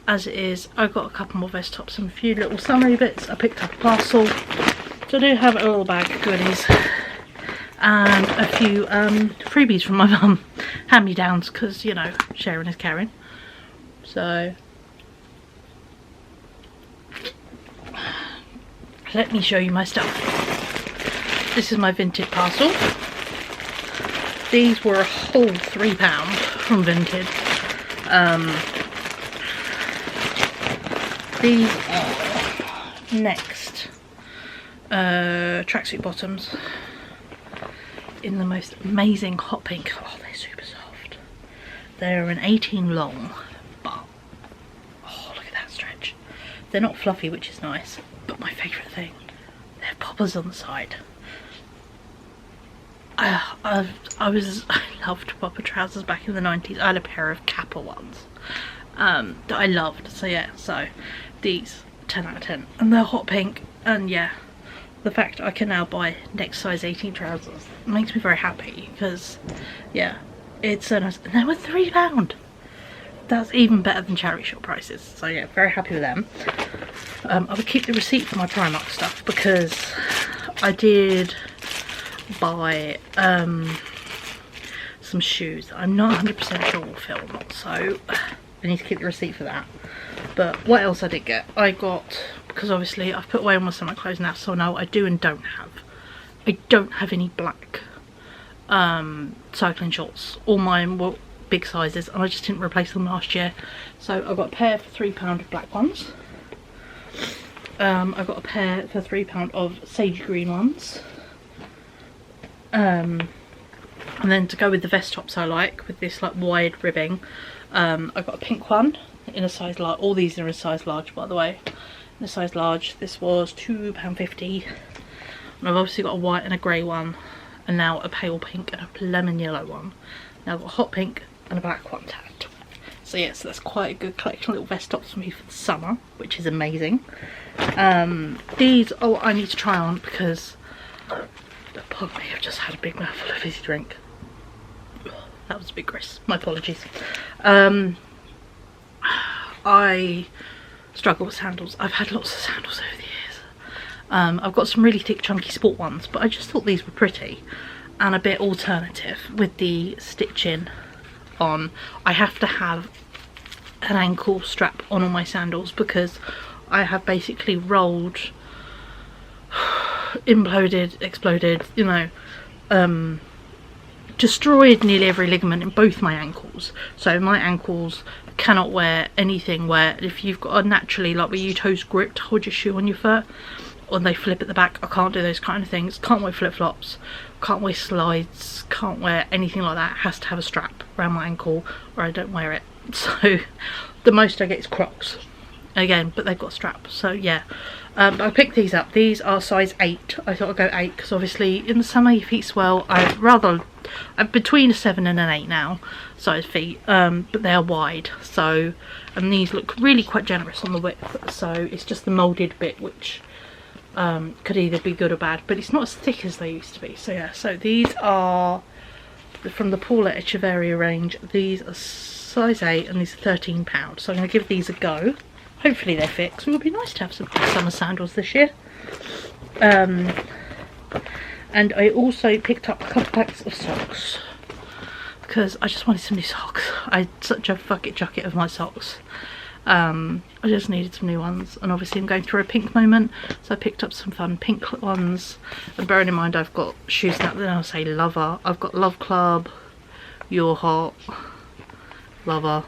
As it is, I got a couple more vest tops and a few little summery bits. I picked up a parcel, so I do have a little bag of goodies and a few freebies from my mum, hand-me-downs, because you know, sharing is caring. So let me show you my stuff. This is my Vinted parcel. These were a whole £3 from Vinted. These are Next tracksuit bottoms in the most amazing hot pink. Oh, they're super soft. They're an 18 long, but oh, look at that stretch. They're not fluffy, which is nice, but my favourite thing, they have poppers on the side. I loved popper trousers back in the 90s. I had a pair of Kappa ones that I loved. So yeah, so these 10 out of 10, and they're hot pink. And yeah, the fact I can now buy Next size 18 trousers makes me very happy, because yeah, it's so nice. And they were £3. That's even better than charity shop prices. So yeah, very happy with them. I would keep the receipt for my Primark stuff, because I did buy some shoes. I'm not 100% sure will fit or not, so I need to keep the receipt for that. But what else I did get? I got, because obviously I've put away all my summer clothes now, so I know what I do and don't have. I don't have any black cycling shorts. All mine were big sizes, and I just didn't replace them last year. So I got a pair for £3 of black ones. I got a pair for £3 of sage green ones. And then to go with the vest tops I like, with this like wide ribbing, I got a pink one in a size large. All these are in a size large, by the way. In a size large. This was £2.50. And I've obviously got a white and a grey one, and now a pale pink and a lemon yellow one. Now I've got a hot pink and a black one tagged. So yeah, so that's quite a good collection of little vest tops for me for the summer, which is amazing. These, oh, I need to try on, because pardon me, I've just had a big mouthful of fizzy drink. That was a bit gross, my apologies. I struggle with sandals. I've had lots of sandals over the years. I've got some really thick chunky sport ones, but I just thought these were pretty and a bit alternative with the stitching on. I have to have an ankle strap on all my sandals, because I have basically rolled, imploded, exploded, you know, destroyed nearly every ligament in both my ankles. So my ankles cannot wear anything where, if you've got a naturally, like where you toes grip to hold your shoe on your foot, or they flip at the back, I can't do those kind of things. Can't wear flip-flops, can't wear slides, can't wear anything like that. It has to have a strap around my ankle or I don't wear it. So the most I get is Crocs. again, but they've got straps, so yeah. But I picked these up. These are size 8. I thought I'd go 8 because obviously in the summer your feet swell. I'm between a 7 and an 8 now, size feet, but they are wide, so, and these look really quite generous on the width, so it's just the moulded bit which could either be good or bad, but it's not as thick as they used to be. So yeah, so these are from the Paula Echeverria range. These are size 8 and these are £13, so I'm going to give these a go. Hopefully they fit, because it would be nice to have some summer sandals this year. And I also picked up a couple packs of socks because I just wanted some new socks. I had such a bucket jacket of my socks. I just needed some new ones, and obviously I'm going through a pink moment, so I picked up some fun pink ones. And bearing in mind I've got shoes now, then I'll say Lover. I've got Love Club, You're Hot, Lover.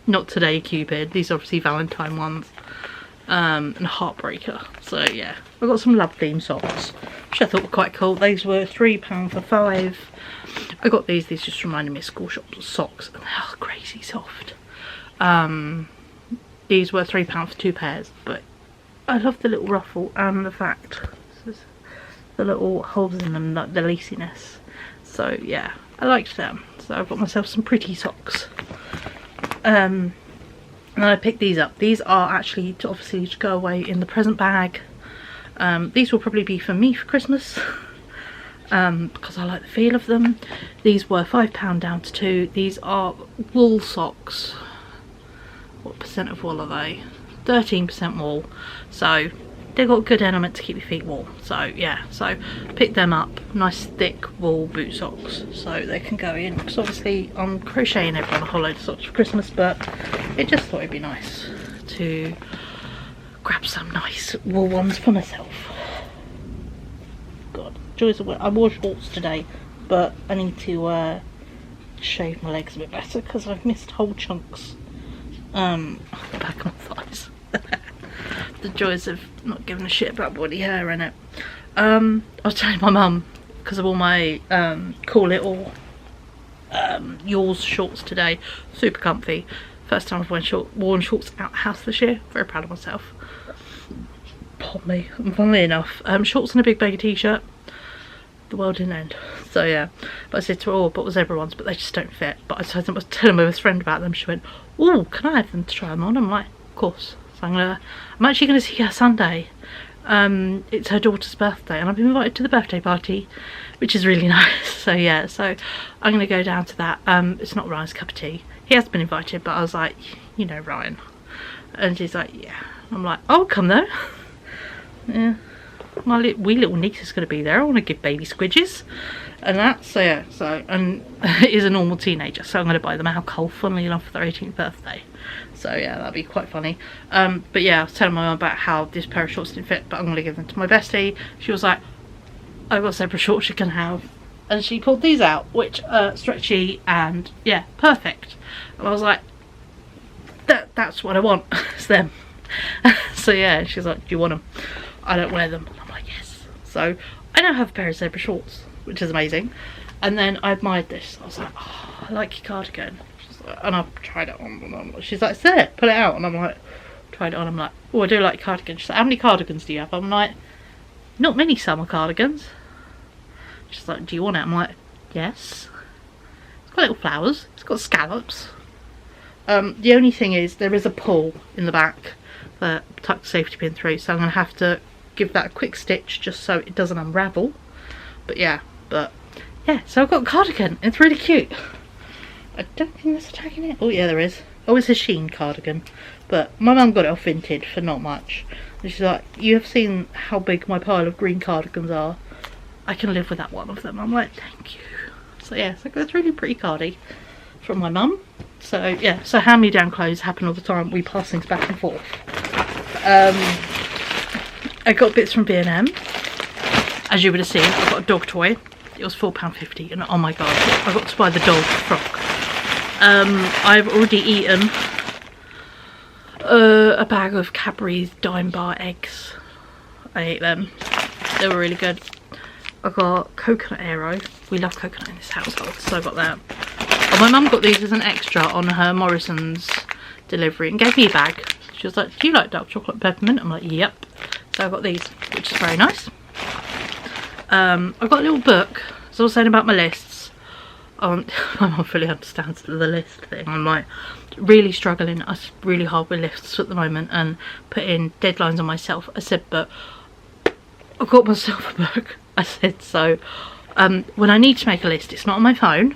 Not Today Cupid, these are obviously Valentine ones, and Heartbreaker. So yeah, I've got some love theme socks, which I thought were quite cool. These were £3 for 5. I got these just reminded me of school shop socks, and they are crazy soft. These were £3 for 2 pairs, but I love the little ruffle and the fact the little holes in them, like the laciness. So yeah, I liked them. So I've got myself some pretty socks. And I picked these up. These are actually to obviously go away in the present bag. These will probably be for me for Christmas, because I like the feel of them. These were £5 down to 2. These are wool socks. What percent of wool are they? 13% wool. So they've got a good element to keep your feet warm. So yeah, so pick them up. Nice thick wool boot socks, so they can go in, because obviously I'm crocheting everyone a whole load of socks for Christmas, but it just thought it'd be nice to grab some nice wool ones for myself. God, joys of, I wore shorts today, but I need to shave my legs a bit better because I've missed whole chunks on the back of my thighs. The joys of not giving a shit about body hair in it. I was telling my mum, because of all my cool little Yours shorts today, super comfy. First time I've worn shorts out the house this year. Very proud of myself. Pardon me. And funnily enough, shorts and a big baggy t-shirt, the world didn't end. So yeah, but I said to her, oh, but was everyone's, but they just don't fit. But I was telling my best friend about them. She went, oh, can I have them to try them on? I'm like, of course. So I'm actually going to see her Sunday. It's her daughter's birthday, and I've been invited to the birthday party, which is really nice. So yeah, so I'm going to go down to that. It's not Ryan's cup of tea. He has been invited, but I was like, you know Ryan. And she's like, yeah. I'm like, I'll come though. Yeah. My wee little niece is going to be there. I want to give baby squidges and that. So yeah, so, and is a normal teenager, so I'm going to buy them alcohol, funnily enough, for their 18th birthday. So yeah, that'd be quite funny. But yeah, I was telling my mum about how this pair of shorts didn't fit, but I'm going to give them to my bestie. She was like, I've got separate shorts you can have. And she pulled these out, which are stretchy and yeah, perfect. And I was like, that's what I want. It's them. So yeah, she's like, do you want them? I don't wear them. I'm like, yes. So I now have a pair of zebra shorts, which is amazing. And then I admired this. I was like, oh, I like your cardigan. And I've tried it on, and I'm like, she's like, sit, pull it out. And I'm like, tried it on. I'm like, oh, I do like cardigans. She's like, how many cardigans do you have? I'm like, not many summer cardigans. She's like, do you want it? I'm like, yes. It's got little flowers. It's got scallops. The only thing is there is a pull in the back that tucks the safety pin through, so I'm going to have to give that a quick stitch just so it doesn't unravel. But yeah, so I've got a cardigan. It's really cute. I don't think there's a tag in it. Oh yeah, there is. Oh, it's a Sheen cardigan, but my mum got it off Vinted for not much, and she's like, you have seen how big my pile of green cardigans are. I can live with that one of them. I'm like, thank you. So yeah, so it's really pretty cardi from my mum. So yeah, so hand-me-down clothes happen all the time. We pass things back and forth. I got bits from B&M. As you would have seen, I got a dog toy. It was £4.50, and oh my god, I got to buy the dog frock. I've already eaten a bag of Cadbury's Dime Bar eggs. I ate them. They were really good. I got coconut Aero. We love coconut in this household, so I got that. My mum got these as an extra on her Morrison's delivery and gave me a bag. She was like, do you like dark chocolate peppermint? I'm like, yep. So I got these, which is very nice. I've got a little book, as I was saying about my lists. My mum fully understands the list thing. I'm like really struggling. I'm really hard with lists at the moment and putting deadlines on myself. I said, but I got myself a book. I said, so when I need to make a list, it's not on my phone.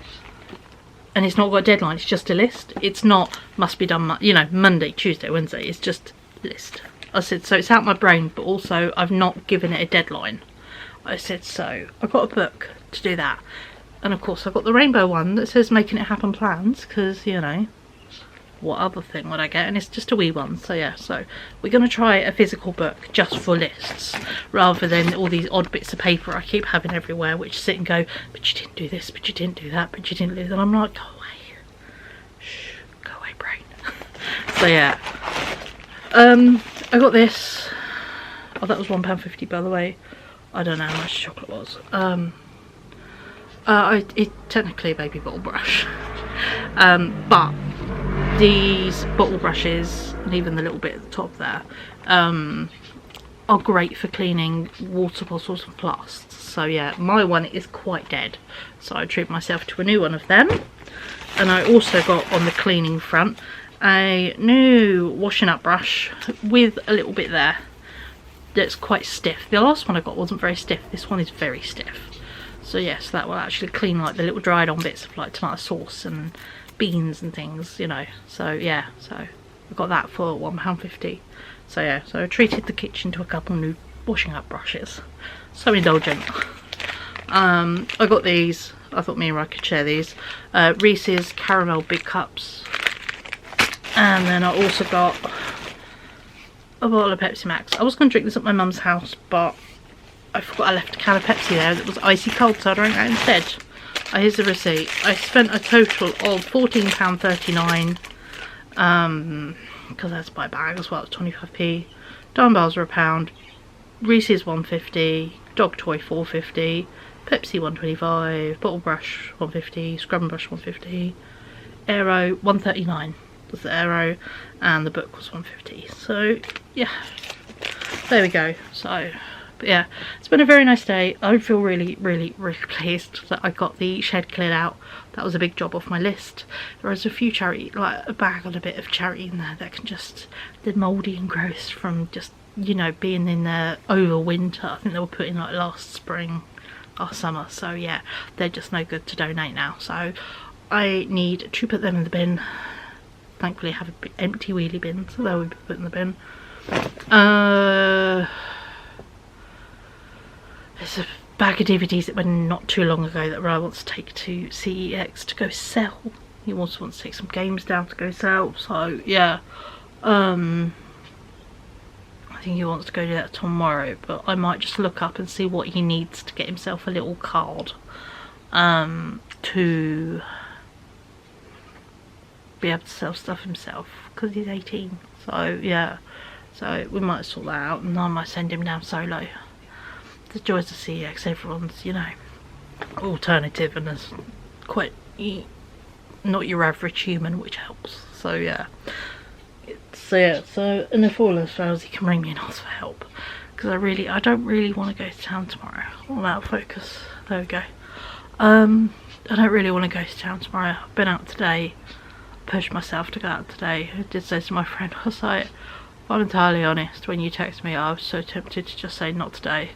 And it's not got a deadline, it's just a list. It's not, must be done, you know, Monday, Tuesday, Wednesday. It's just a list. I said, so it's out my brain, but also I've not given it a deadline. I said, so I've got a book to do that. And of course I've got the rainbow one that says making it happen plans, because, you know, what other thing would I get? And it's just a wee one. So yeah, so we're going to try a physical book just for lists, rather than all these odd bits of paper I keep having everywhere, which sit and go, but you didn't do this, but you didn't do that, but you didn't do that. And I'm like, go away. Shh, go away, brain. So yeah. I got this. Oh, that was £1.50, by the way. I don't know how much chocolate was. It's technically a baby bottle brush. But these bottle brushes, and even the little bit at the top there, are great for cleaning water bottles and flasks. So yeah, my one is quite dead, so I treat myself to a new one of them. And I also got, on the cleaning front, a new washing up brush with a little bit there that's quite stiff. The last one I got wasn't very stiff, this one is very stiff. So yes, that will actually clean like the little dried on bits of like tomato sauce and beans and things, you know. So yeah, so I got that for £1.50. So yeah, so I treated the kitchen to a couple new washing up brushes. So indulgent. I got these, I thought me and Ryan could share these, Reese's Caramel Big Cups. And then I also got a bottle of Pepsi Max. I was going to drink this at my mum's house, but I forgot I left a can of Pepsi there that was icy cold, so I drank that instead. Here's the receipt. I spent a total of £14.39, because I had to buy a bag as well. It's 25p. Dime bars are £1. Reese's £1.50. Dog toy £4.50. Pepsi £1.25. Bottle brush £1.50. Scrubbing brush £1.50. Aero £1.39 was the Aero, and the book was £1.50. So yeah, there we go. So. But yeah, it's been a very nice day. I feel really pleased that I got the shed cleared out. That was a big job off my list. There is a few charity, like a bag and a bit of charity in there that can just, they're mouldy and gross from just, you know, being in there over winter. I think they were put in like last spring, last summer. So yeah, they're just no good to donate now. So I need to put them in the bin. Thankfully I have an empty wheelie bin, so they will be put in the bin. There's a bag of DVDs that went not too long ago that Ryan wants to take to CEX to go sell. He also wants to take some games down to go sell. So yeah, I think he wants to go do that tomorrow. But I might just look up and see what he needs to get himself a little card to be able to sell stuff himself, because he's 18. So yeah, so we might sort that out, and I might send him down solo. The joys of CEX, everyone's, you know, alternative and is quite not your average human, which helps. So yeah, so yeah, so, and if all else fails, he can ring me and ask for help, because I don't really want to go to town tomorrow. I'm out of focus. There we go. I don't really want to go to town tomorrow. I've been out today, pushed myself to go out today. I did say to my friend, I was like, if I'm entirely honest, when you text me, I was so tempted to just say not today.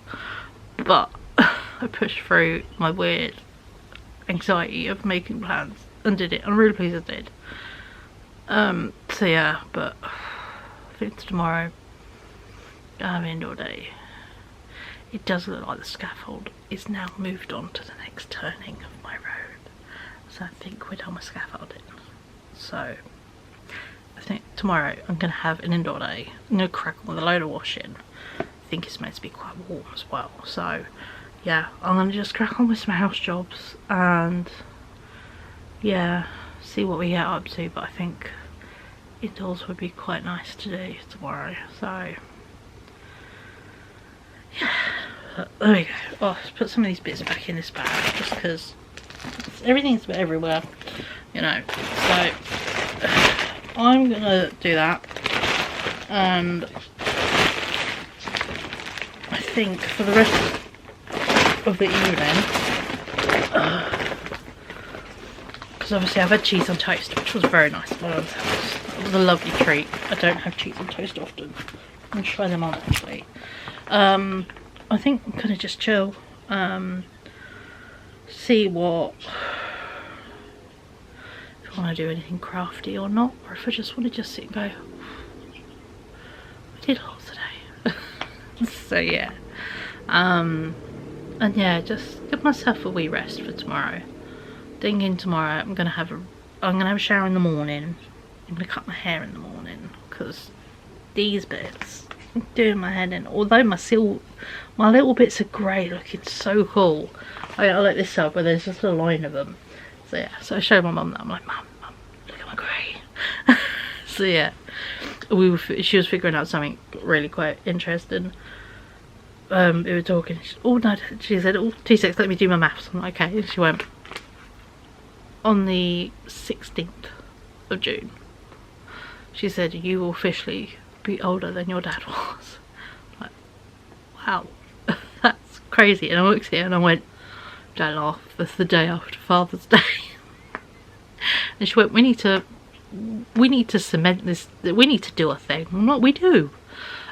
But I pushed through my weird anxiety of making plans and did it. I'm really pleased I did. So yeah, but I think tomorrow I'm in all day. It does look like the scaffold is now moved on to the next turning of my road. So I think we're done with scaffolding. So I think tomorrow I'm going to have an indoor day. I'm going to crack on with a load of washing. I think it's meant to be quite warm as well. So yeah, I'm going to just crack on with some house jobs and yeah, see what we get up to. But I think indoors would be quite nice to do tomorrow. So yeah, there we go. Oh, let's put some of these bits back in this bag just because everything's a bit everywhere. you know. So I'm gonna do that, and I think for the rest of the evening, because obviously I've had cheese on toast, which was very nice. That was a lovely treat. I don't have cheese on toast often. I'm gonna try them on actually. I think I'm gonna just chill, see what, if I want to do anything crafty or not, or if I just want to just sit and go, we did a lot today. So yeah, and yeah, just give myself a wee rest for tomorrow. Thinking tomorrow I'm gonna have a shower in the morning. I'm gonna cut my hair in the morning, because these bits doing my head in, although my little bits of grey looking so cool. I like this side where there's just a line of them. So yeah, so I showed my mum that. I'm like, Mum, look at my grey. So yeah, she was figuring out something really quite interesting. We were talking, she said, oh, 2 seconds, let me do my maths. I'm like, okay. And she went, on the 16th of June, she said, you will officially be older than your dad was. Like, wow, that's crazy. And I looked at it and I went, don't laugh, that's the day after Father's Day. And she went, we need to cement this, we need to do a thing. I'm like, we do.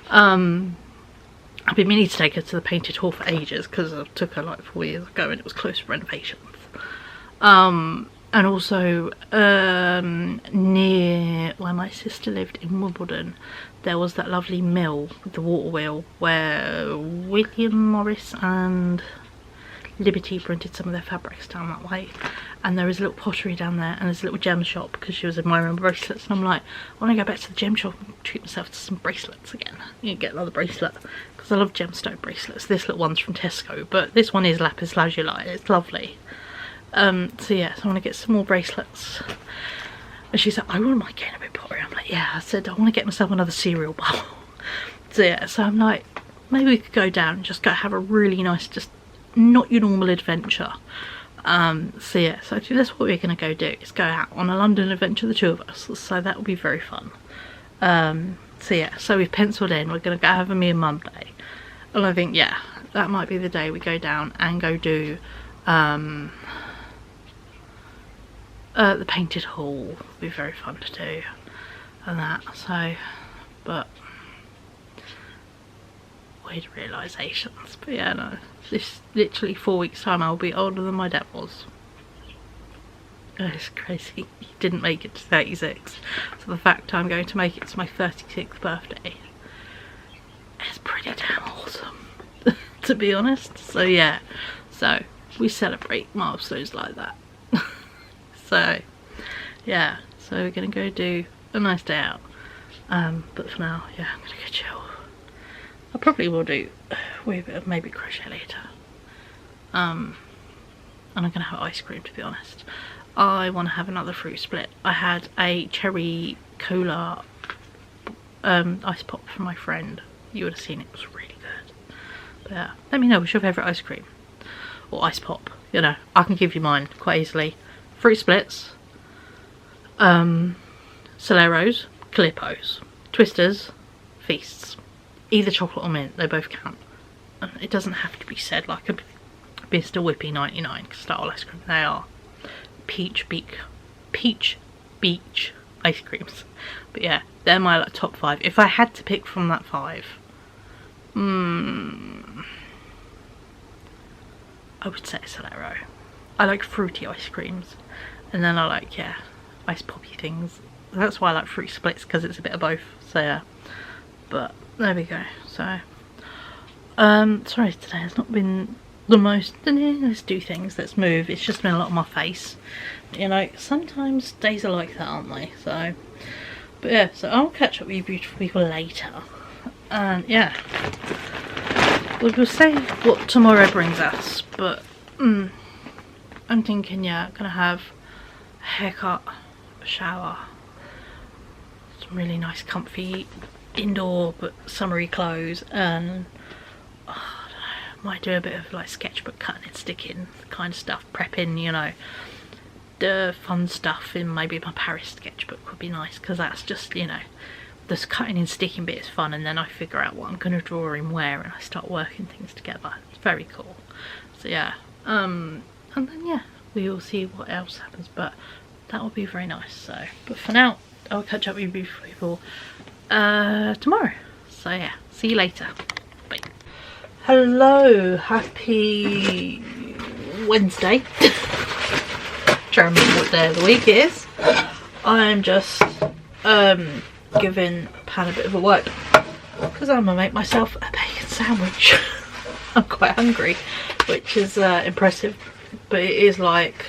I've been meaning to take her to the painted hall for ages, because I took her like 4 years ago and it was close to renovations. And also near where my sister lived in Wimbledon, there was that lovely mill with the water wheel where William Morris and Liberty printed some of their fabrics down that way. And there is a little pottery down there, and there's a little gem shop, because she was admiring bracelets. And I'm like, I want to go back to the gem shop and treat myself to some bracelets again. You get another bracelet, because I love gemstone bracelets. This little one's from Tesco, but this one is lapis lazuli. It's lovely. So yeah, so I want to get some more bracelets. And she said, I wouldn't mind getting a bit pottery. I'm like, yeah. I said, I want to get myself another cereal bowl. So yeah, so I'm like, maybe we could go down and just go have a really nice, just not your normal adventure. So yeah, so actually that's what we're going to go do, is go out on a London adventure, the two of us. So that will be very fun. So yeah, so we've penciled in, we're going to go have a meal Monday. And I think, yeah, that might be the day we go down and go do the painted hall. Will be very fun to do, and that. So, but weird realizations. But yeah, no, this literally 4 weeks time I'll be older than my dad was. Oh, it's crazy. He didn't make it to 36, so the fact I'm going to make it to my 36th birthday is pretty damn awesome. To be honest. So yeah, so we celebrate milestones like that. So yeah, so we're gonna go do a nice day out, but for now, yeah, I'm gonna go chill. I probably will do a wee bit of maybe crochet later, and I'm gonna have ice cream, to be honest. I want to have another fruit split. I had a cherry cola ice pop from my friend. You would have seen it, it was really good. But yeah, let me know what's your favourite ice cream or ice pop. You know, I can give you mine quite easily. Fruit splits, Soleros, Clippos, Twisters, Feasts. Either chocolate or mint, they both count. And it doesn't have to be said like a Mr. Whippy 99 style ice cream. They are peach beach ice creams. But yeah, they're my like top 5. If I had to pick from that 5, I would say Solero. I like fruity ice creams, and then I like, yeah, ice poppy things. That's why I like fruit splits, because it's a bit of both. So yeah, but there we go. So sorry, today has not been the most, let's do things, let's move. It's just been a lot on my face, you know. Sometimes days are like that, aren't they? So but yeah, so I'll catch up with you beautiful people later, and yeah, we'll see what tomorrow brings us. But I'm thinking, yeah, I'm gonna have a haircut, a shower, some really nice comfy indoor but summery clothes, and I don't know, might do a bit of like sketchbook cutting and sticking kind of stuff, prepping, you know, the fun stuff in maybe my Paris sketchbook would be nice, because that's just, you know, this cutting and sticking bit is fun, and then I figure out what I'm going to draw in where and I start working things together. It's very cool. So yeah, and then yeah, we will see what else happens, but that will be very nice. So, but for now, I'll catch up with you people tomorrow. So yeah, see you later. Bye. Hello, happy Wednesday. Trying to remember what day of the week it is. I'm just giving Pan a bit of a wipe because I'm gonna make myself a bacon sandwich. I'm quite hungry, which is impressive, but it is like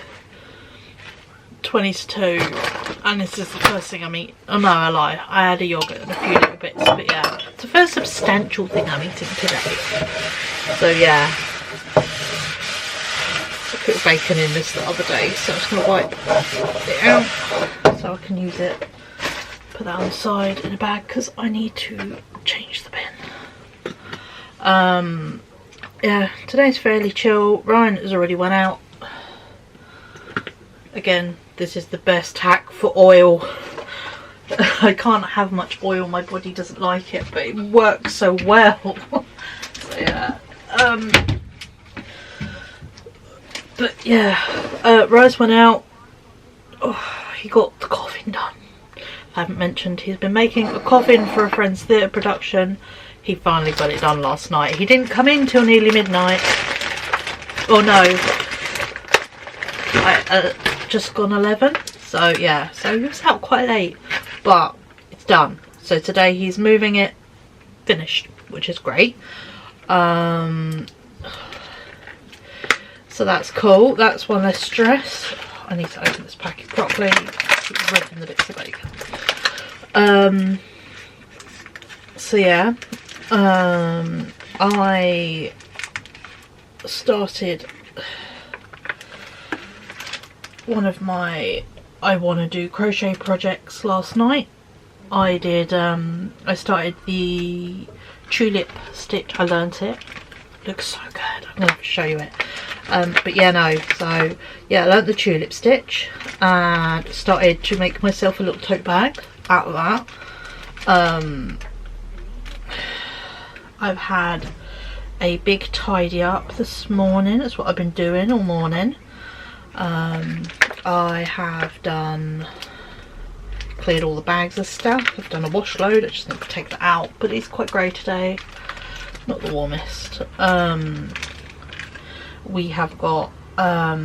20 to 2 and this is the first thing I'm eating. Oh no, I lie, I had a yoghurt and a few little bits, but yeah, it's the first substantial thing I'm eating today. So yeah, I put bacon in this the other day, so I'm just going to wipe it out so I can use it. Put that on the side in a bag because I need to change the bin. Yeah, today's fairly chill. Ryan has already went out. Again, this is the best hack for oil. I can't have much oil, my body doesn't like it, but it works so well. So yeah. But yeah, Rose went out. Oh, he got the coffin done. I haven't mentioned he's been making a coffin for a friend's theatre production. He finally got it done last night. He didn't come in till nearly midnight. Oh no, just gone 11. So yeah, so he was out quite late, but it's done. So today he's moving it finished, which is great. So that's cool. That's one less stress. I need to open this packet properly. Keep ripping the bits of bacon. So yeah, I started one of my I want to do crochet projects last night. I did I started the tulip stitch. I learnt it. Looks so good. I'm gonna show you it. But yeah, no, so yeah, I learnt the tulip stitch and started to make myself a little tote bag out of that. I've had a big tidy up this morning. That's what I've been doing all morning. I have cleared all the bags of stuff. I've done a wash load. I just need to take that out, but it's quite grey today, not the warmest. We have got how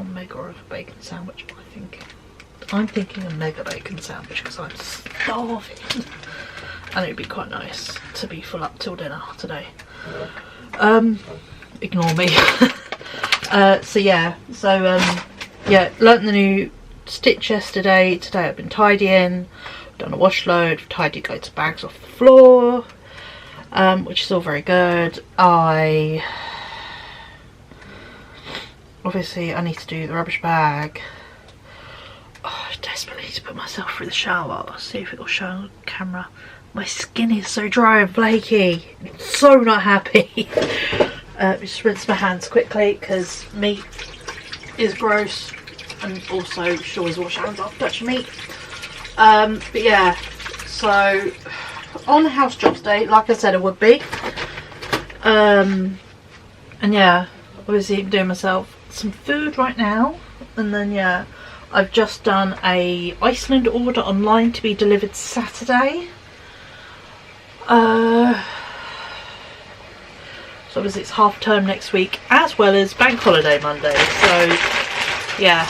mega of a bacon sandwich am I thinking? I'm thinking a mega bacon sandwich because I'm starving and it would be quite nice to be full up till dinner today. Ignore me. So yeah, yeah, learnt the new stitch yesterday. Today I've been tidying, done a wash load, tidied loads of bags off the floor, which is all very good. Obviously I need to do the rubbish bag. Oh, I desperately need to put myself through the shower. I'll see if it will show on camera. My skin is so dry and flaky. I'm so not happy. Just rinse my hands quickly because meat is gross, and also should always wash your hands after touching meat. But yeah, so on house jobs day, like I said I would be. And yeah, obviously I'm doing myself some food right now, and then yeah, I've just done a Iceland order online to be delivered Saturday. So obviously it's half term next week as well as bank holiday Monday, so yeah.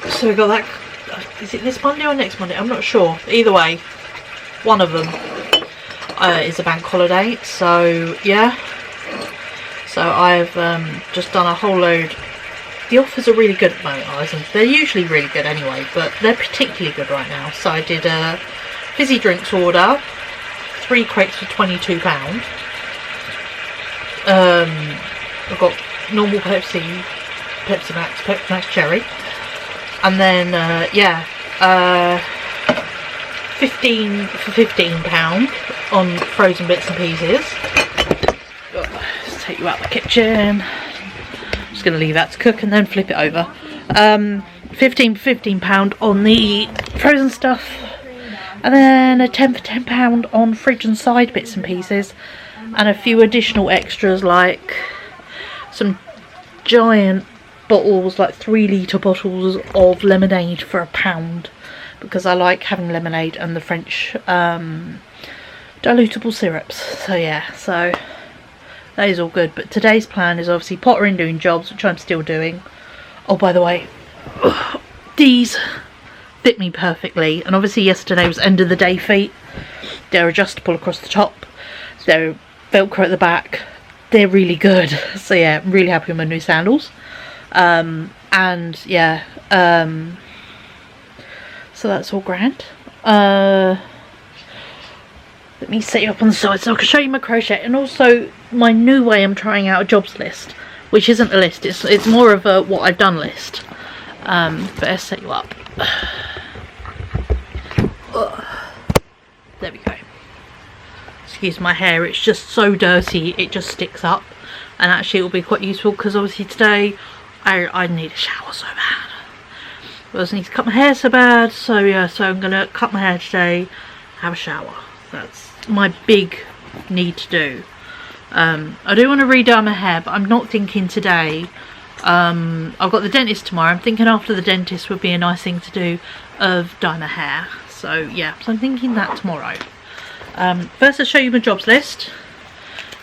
So we got that. Is it this Monday or next Monday? I'm not sure. Either way, one of them is a bank holiday, so yeah. So I've just done a whole load. The offers are really good at the moment, Iceland. They're usually really good anyway, but they're particularly good right now. So I did a fizzy drinks order, 3 crates for £22. I've got normal Pepsi Max Cherry, and then yeah, 15 for £15 on frozen bits and pieces. you out the kitchen. I'm just going to leave that to cook and then flip it over. £15 on the frozen stuff, and then a 10 for £10 on fridge and side bits and pieces, and a few additional extras like some giant bottles, like 3-litre bottles of lemonade for £1, because I like having lemonade and the French dilutable syrups. So yeah, so that is all good. But today's plan is obviously pottering, doing jobs, which I'm still doing. Oh, by the way, these fit me perfectly, and obviously yesterday was end of the day feet. They're adjustable across the top, they're velcro at the back, they're really good. So yeah, I'm really happy with my new sandals. And yeah, so that's all grand. Let me set you up on the side so I can show you my crochet, and also my new way I'm trying out a jobs list, which isn't a list, it's more of a what I've done list. But let's set you up. There we go. Excuse my hair, it's just so dirty it just sticks up, and actually it will be quite useful because obviously today I need a shower so bad. I also need to cut my hair so bad, so yeah, so I'm gonna cut my hair today, have a shower. That's my big need to do. I do want to redye my hair, but I'm not thinking today. I've got the dentist tomorrow. I'm thinking after the dentist would be a nice thing to do, of dye my hair. So yeah, so I'm thinking that tomorrow. First I'll show you my jobs list.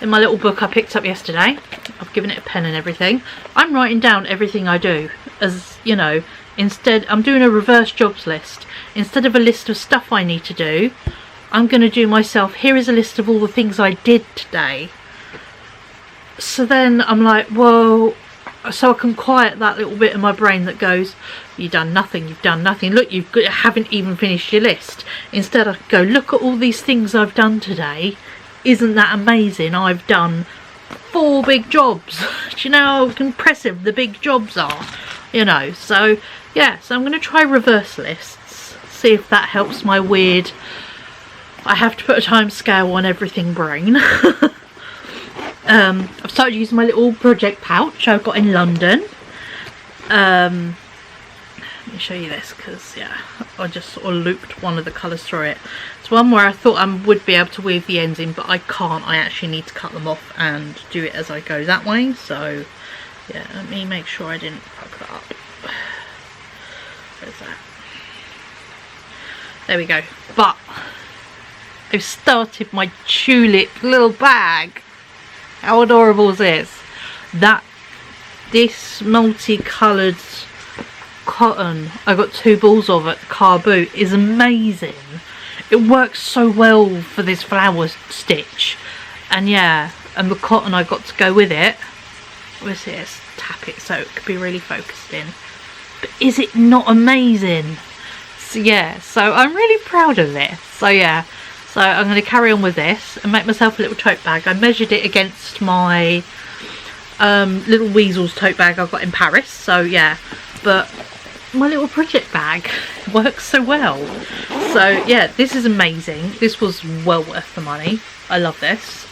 In my little book I picked up yesterday, I've given it a pen and everything. I'm writing down everything I do, as you know. Instead, I'm doing a reverse jobs list. Instead of a list of stuff I need to do, I'm going to do myself, here is a list of all the things I did today. So then I'm like, well, so I can quiet that little bit in my brain that goes, you've done nothing, you've done nothing. Look, you haven't even finished your list. Instead I go, look at all these things I've done today. Isn't that amazing? I've done 4 big jobs. Do you know how impressive the big jobs are? You know, so yeah, so I'm going to try reverse lists. See if that helps my weird, I have to put a time scale on everything brain. I've started using my little project pouch I've got in London. Let me show you this, because yeah, I just sort of looped one of the colours through it. It's one where I thought I would be able to weave the ends in, but I can't. I actually need to cut them off and do it as I go that way. So yeah, let me make sure I didn't fuck that up. Where's that? There we go. But I've started my tulip little bag. How adorable is this? This multicoloured cotton I got 2 balls of at Car Boot is amazing. It works so well for this flower stitch, and yeah, and the cotton I got to go with it. Where's this? Tap it so it could be really focused in. But is it not amazing? So yeah, so I'm really proud of this. So yeah, so I'm going to carry on with this and make myself a little tote bag. I measured it against my little weasels tote bag I got in Paris. So yeah, but my little project bag works so well. So yeah, this is amazing. This was well worth the money. I love this.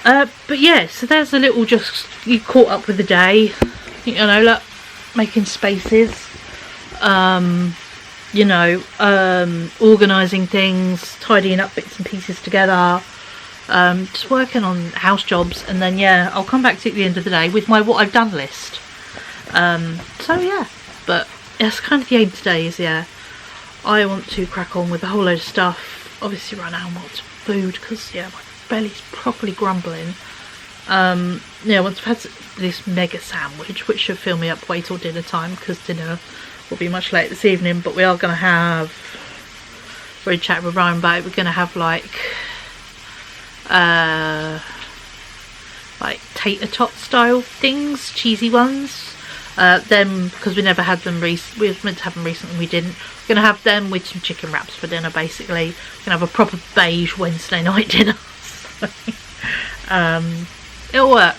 But yeah, so there's a little, just you caught up with the day, you know, look, making spaces, you know, organising things, tidying up bits and pieces together, just working on house jobs, and then yeah, I'll come back to it at the end of the day with my what I've done list. So yeah, but that's kind of the aim today, is yeah, I want to crack on with a whole load of stuff, obviously run out of lots of food, because yeah, my belly's properly grumbling. Yeah, once I've had this mega sandwich, which should fill me up way till dinner time, because dinner will be much later this evening, but we are going to have, we're chatting with Ryan about it, we're going to have like tater tot style things, cheesy ones. Them, because we never had them, we were meant to have them recently, we didn't. We're going to have them with some chicken wraps for dinner, basically. We're going to have a proper beige Wednesday night dinner. So, it'll work.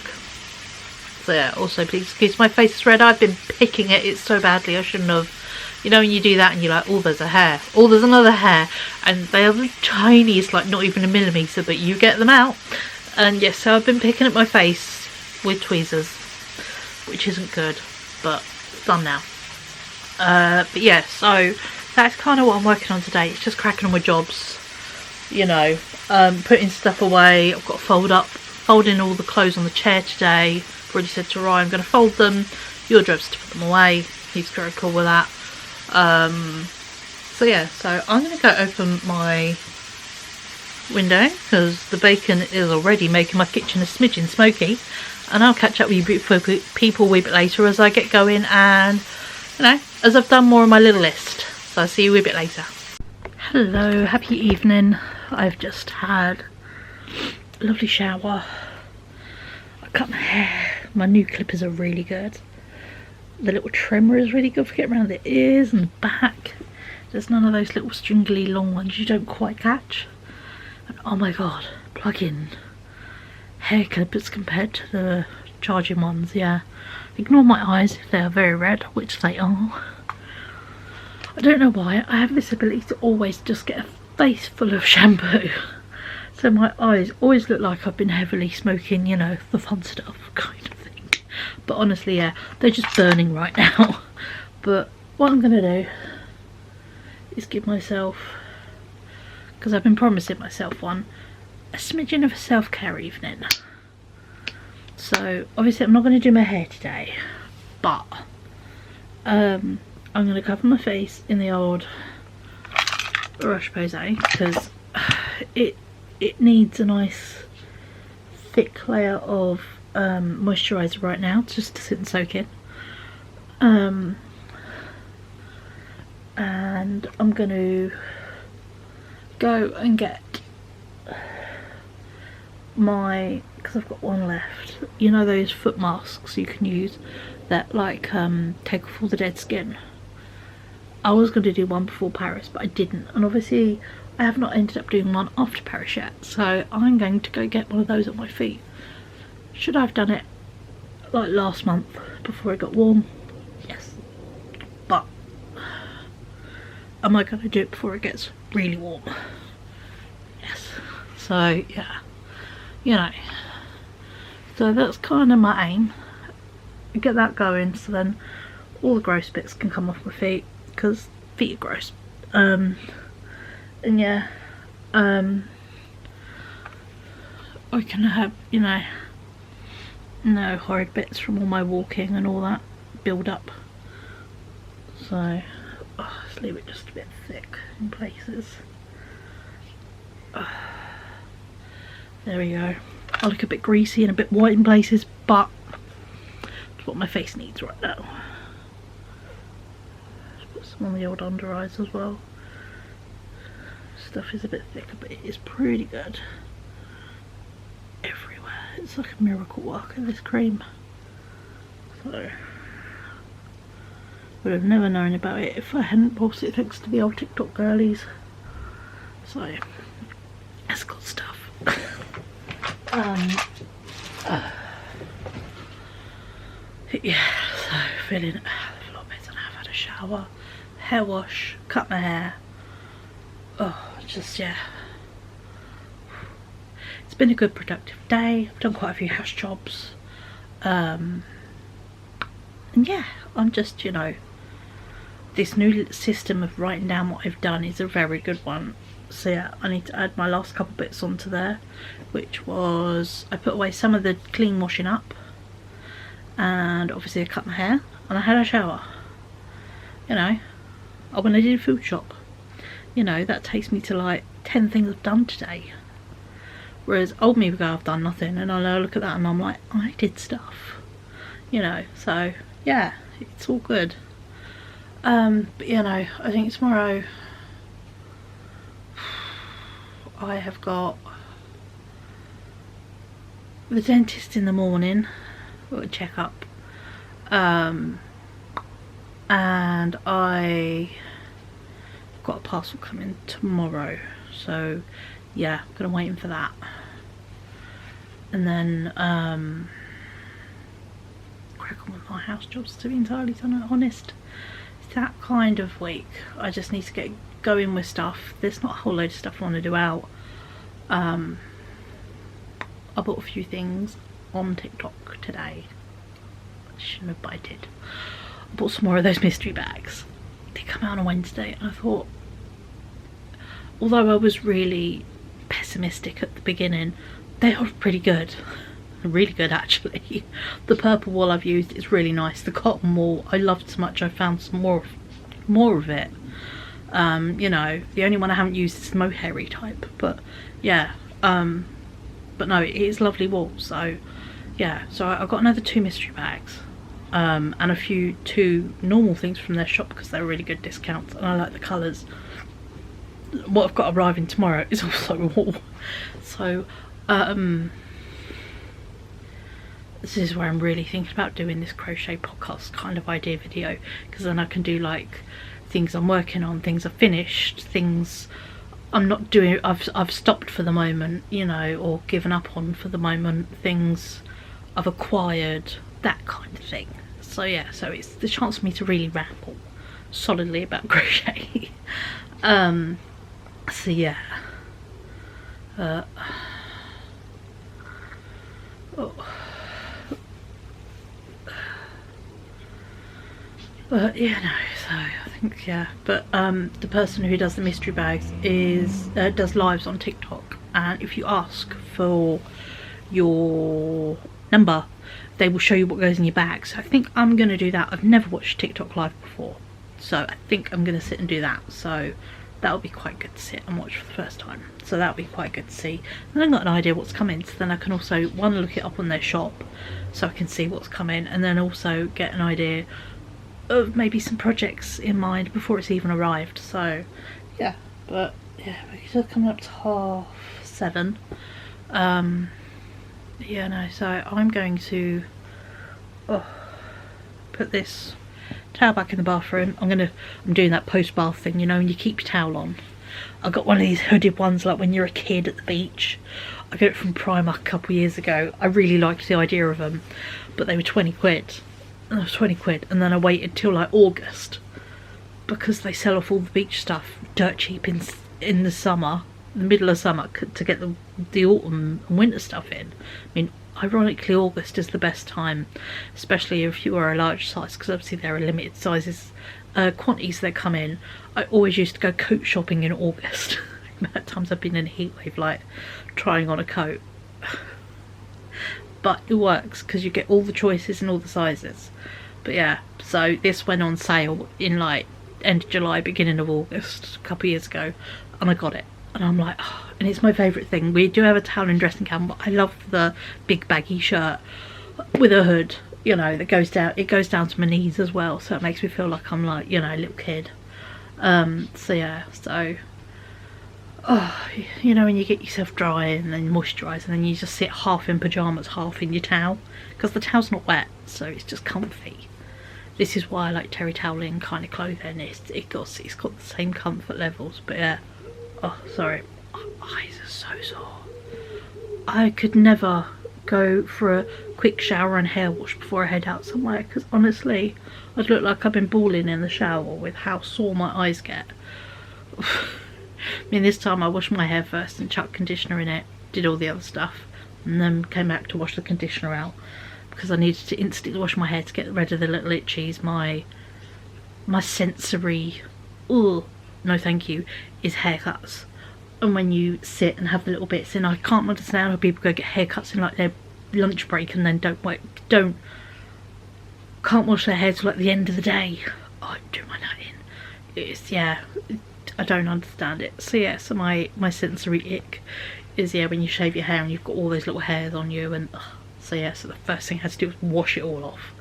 So yeah, also please excuse my face is red. I've been picking at it so badly, I shouldn't have. You know when you do that and you're like, oh, there's a hair, oh, there's another hair, and they are the tiniest, like not even a millimetre, but you get them out. And yes, so I've been picking up my face with tweezers, which isn't good, but it's done now. But yeah, so that's kind of what I'm working on today. It's just cracking on with jobs, you know, putting stuff away. I've got to folding all the clothes on the chair today. I've already said to Ryan I'm going to fold them. Your job's to put them away. He's very cool with that. So yeah, so I'm going to go open my window because the bacon is already making my kitchen a smidgen smoky, and I'll catch up with you beautiful people a wee bit later as I get going, and you know, as I've done more of my little list. So I'll see you a wee bit later. Hello, happy evening. I've just had a lovely shower. I cut my hair. My new clippers are really good. The little trimmer is really good for getting around the ears and the back. There's none of those little stringly long ones you don't quite catch. And oh my god, plug-in hair clippers compared to the charging ones, yeah. Ignore my eyes if they are very red, which they are. I don't know why, I have this ability to always just get a face full of shampoo. So my eyes always look like I've been heavily smoking, you know, the fun stuff kind of thing. But honestly, yeah, they're just burning right now. But what I'm going to do is give myself, because I've been promising myself one, a smidgen of a self-care evening. So obviously I'm not going to do my hair today, but I'm going to cover my face in the old Roche-Posay because it needs a nice thick layer of moisturiser right now just to sit and soak in. And I'm going to go and get my, because I've got one left, you know those foot masks you can use that like take off all the dead skin. I was going to do one before Paris but I didn't, and obviously I have not ended up doing one after Paris yet, so I'm going to go get one of those at my feet. Should I have done it like last month before it got warm? Yes. But am I going to do it before it gets really warm? Yes. So yeah, you know, so that's kind of my aim. Get that going so then all the gross bits can come off my feet, because feet are gross. And yeah, I can have, you know, no horrid bits from all my walking and all that build up. So let's leave it just a bit thick in places. There we go. I look a bit greasy and a bit white in places, but it's what my face needs right now. Let's put some on the old under eyes as well. Stuff is a bit thicker, but it is pretty good everywhere. It's like a miracle worker, this cream. So would have never known about it if I hadn't bought it thanks to the old TikTok girlies. So it's good stuff. Yeah, so feeling a lot better now. I've had a shower, hair wash, cut my hair. Oh, just yeah. It's been a good productive day. I've done quite a few house jobs. And yeah, I'm just, you know, this new system of writing down what I've done is a very good one. So yeah, I need to add my last couple bits onto there, which was I put away some of the clean washing up, and obviously I cut my hair and I had a shower. You know, when I did a food shop, you know, that takes me to like 10 things I've done today. Whereas old me would go, I've done nothing, and I'll look at that and I'm like, I did stuff. You know, so yeah, it's all good. But you know, I think tomorrow I have got the dentist in the morning, got a checkup, and I got a parcel coming tomorrow, so yeah, I'm gonna wait for that. And then crack on with my house jobs, to be entirely honest. It's that kind of week. I just need to get going with stuff. There's not a whole load of stuff I want to do out. I bought a few things on TikTok today. I shouldn't have, but I did. I bought some more of those mystery bags. They come out on a Wednesday, and I thought, although I was really pessimistic at the beginning, they are pretty good. Really good, actually. The purple wool I've used is really nice. The cotton wool I loved so much I found some more of it. You know, the only one I haven't used is the mohairy type, but yeah, but no, it is lovely wool. So yeah, so I got another 2 mystery bags, and a few 2 normal things from their shop because they're really good discounts, and I like the colours. What I've got arriving tomorrow is also wool. So this is where I'm really thinking about doing this crochet podcast kind of idea video, because then I can do like things I'm working on, things I've finished, things I'm not doing, I've stopped for the moment, you know, or given up on for the moment, things I've acquired, that kind of thing. So yeah, so it's the chance for me to really ramble solidly about crochet. So yeah, oh. But yeah, no, so I think, yeah, but the person who does the mystery bags is does lives on TikTok, and if you ask for your number, they will show you what goes in your bag. So I think I'm going to do that. I've never watched TikTok live before, so I think I'm going to sit and do that. So that'll be quite good to sit and watch for the first time. So that'll be quite good to see. And I've got an idea what's coming, so then I can also, one, look it up on their shop so I can see what's coming, and then also get an idea of maybe some projects in mind before it's even arrived. So yeah, but yeah, we're still coming up to 7:30. Yeah, no, so I'm going to put this towel back in the bathroom. I'm doing that post bath thing, you know, when you keep your towel on. I got one of these hooded ones like when you're a kid at the beach. I got it from Primark a couple of years ago. I really liked the idea of them, but they were 20 quid. And it was 20 quid, and then I waited till like August because they sell off all the beach stuff dirt cheap in the summer, the middle of summer, to get the autumn and winter stuff in. I mean, ironically, August is the best time, especially if you are a large size, because obviously there are limited sizes, quantities that come in. I always used to go coat shopping in August. The amount of times I've been in a heat wave, like trying on a coat. But it works because you get all the choices and all the sizes. But yeah, so this went on sale in like end of July, beginning of August, a couple of years ago, and I got it, and I'm like, oh, and it's my favourite thing. We do have a towel and dressing gown, but I love the big baggy shirt with a hood, you know, that goes down, it goes down to my knees as well, so it makes me feel like I'm like, you know, a little kid. So yeah, so you know, when you get yourself dry and then moisturise, and then you just sit half in pyjamas, half in your towel, because the towel's not wet, so it's just comfy. This is why I like terry toweling kind of clothing. It's got the same comfort levels. But yeah, oh sorry, my eyes are so sore. I could never go for a quick shower and hair wash before I head out somewhere, because honestly I'd look like I've been bawling in the shower with how sore my eyes get. I mean, this time I washed my hair first and chucked conditioner in it, did all the other stuff, and then came back to wash the conditioner out because I needed to instantly wash my hair to get rid of the little itchies. My sensory, no thank you, is haircuts. And when you sit and have the little bits in, I can't understand how people go get haircuts in like their lunch break and then can't wash their hair till like the end of the day. Oh, I'm doing my nut in. It's, yeah, I don't understand it. So yeah, so my sensory ick is, yeah, when you shave your hair and you've got all those little hairs on you, and so yeah, so the first thing I had to do was wash it all off.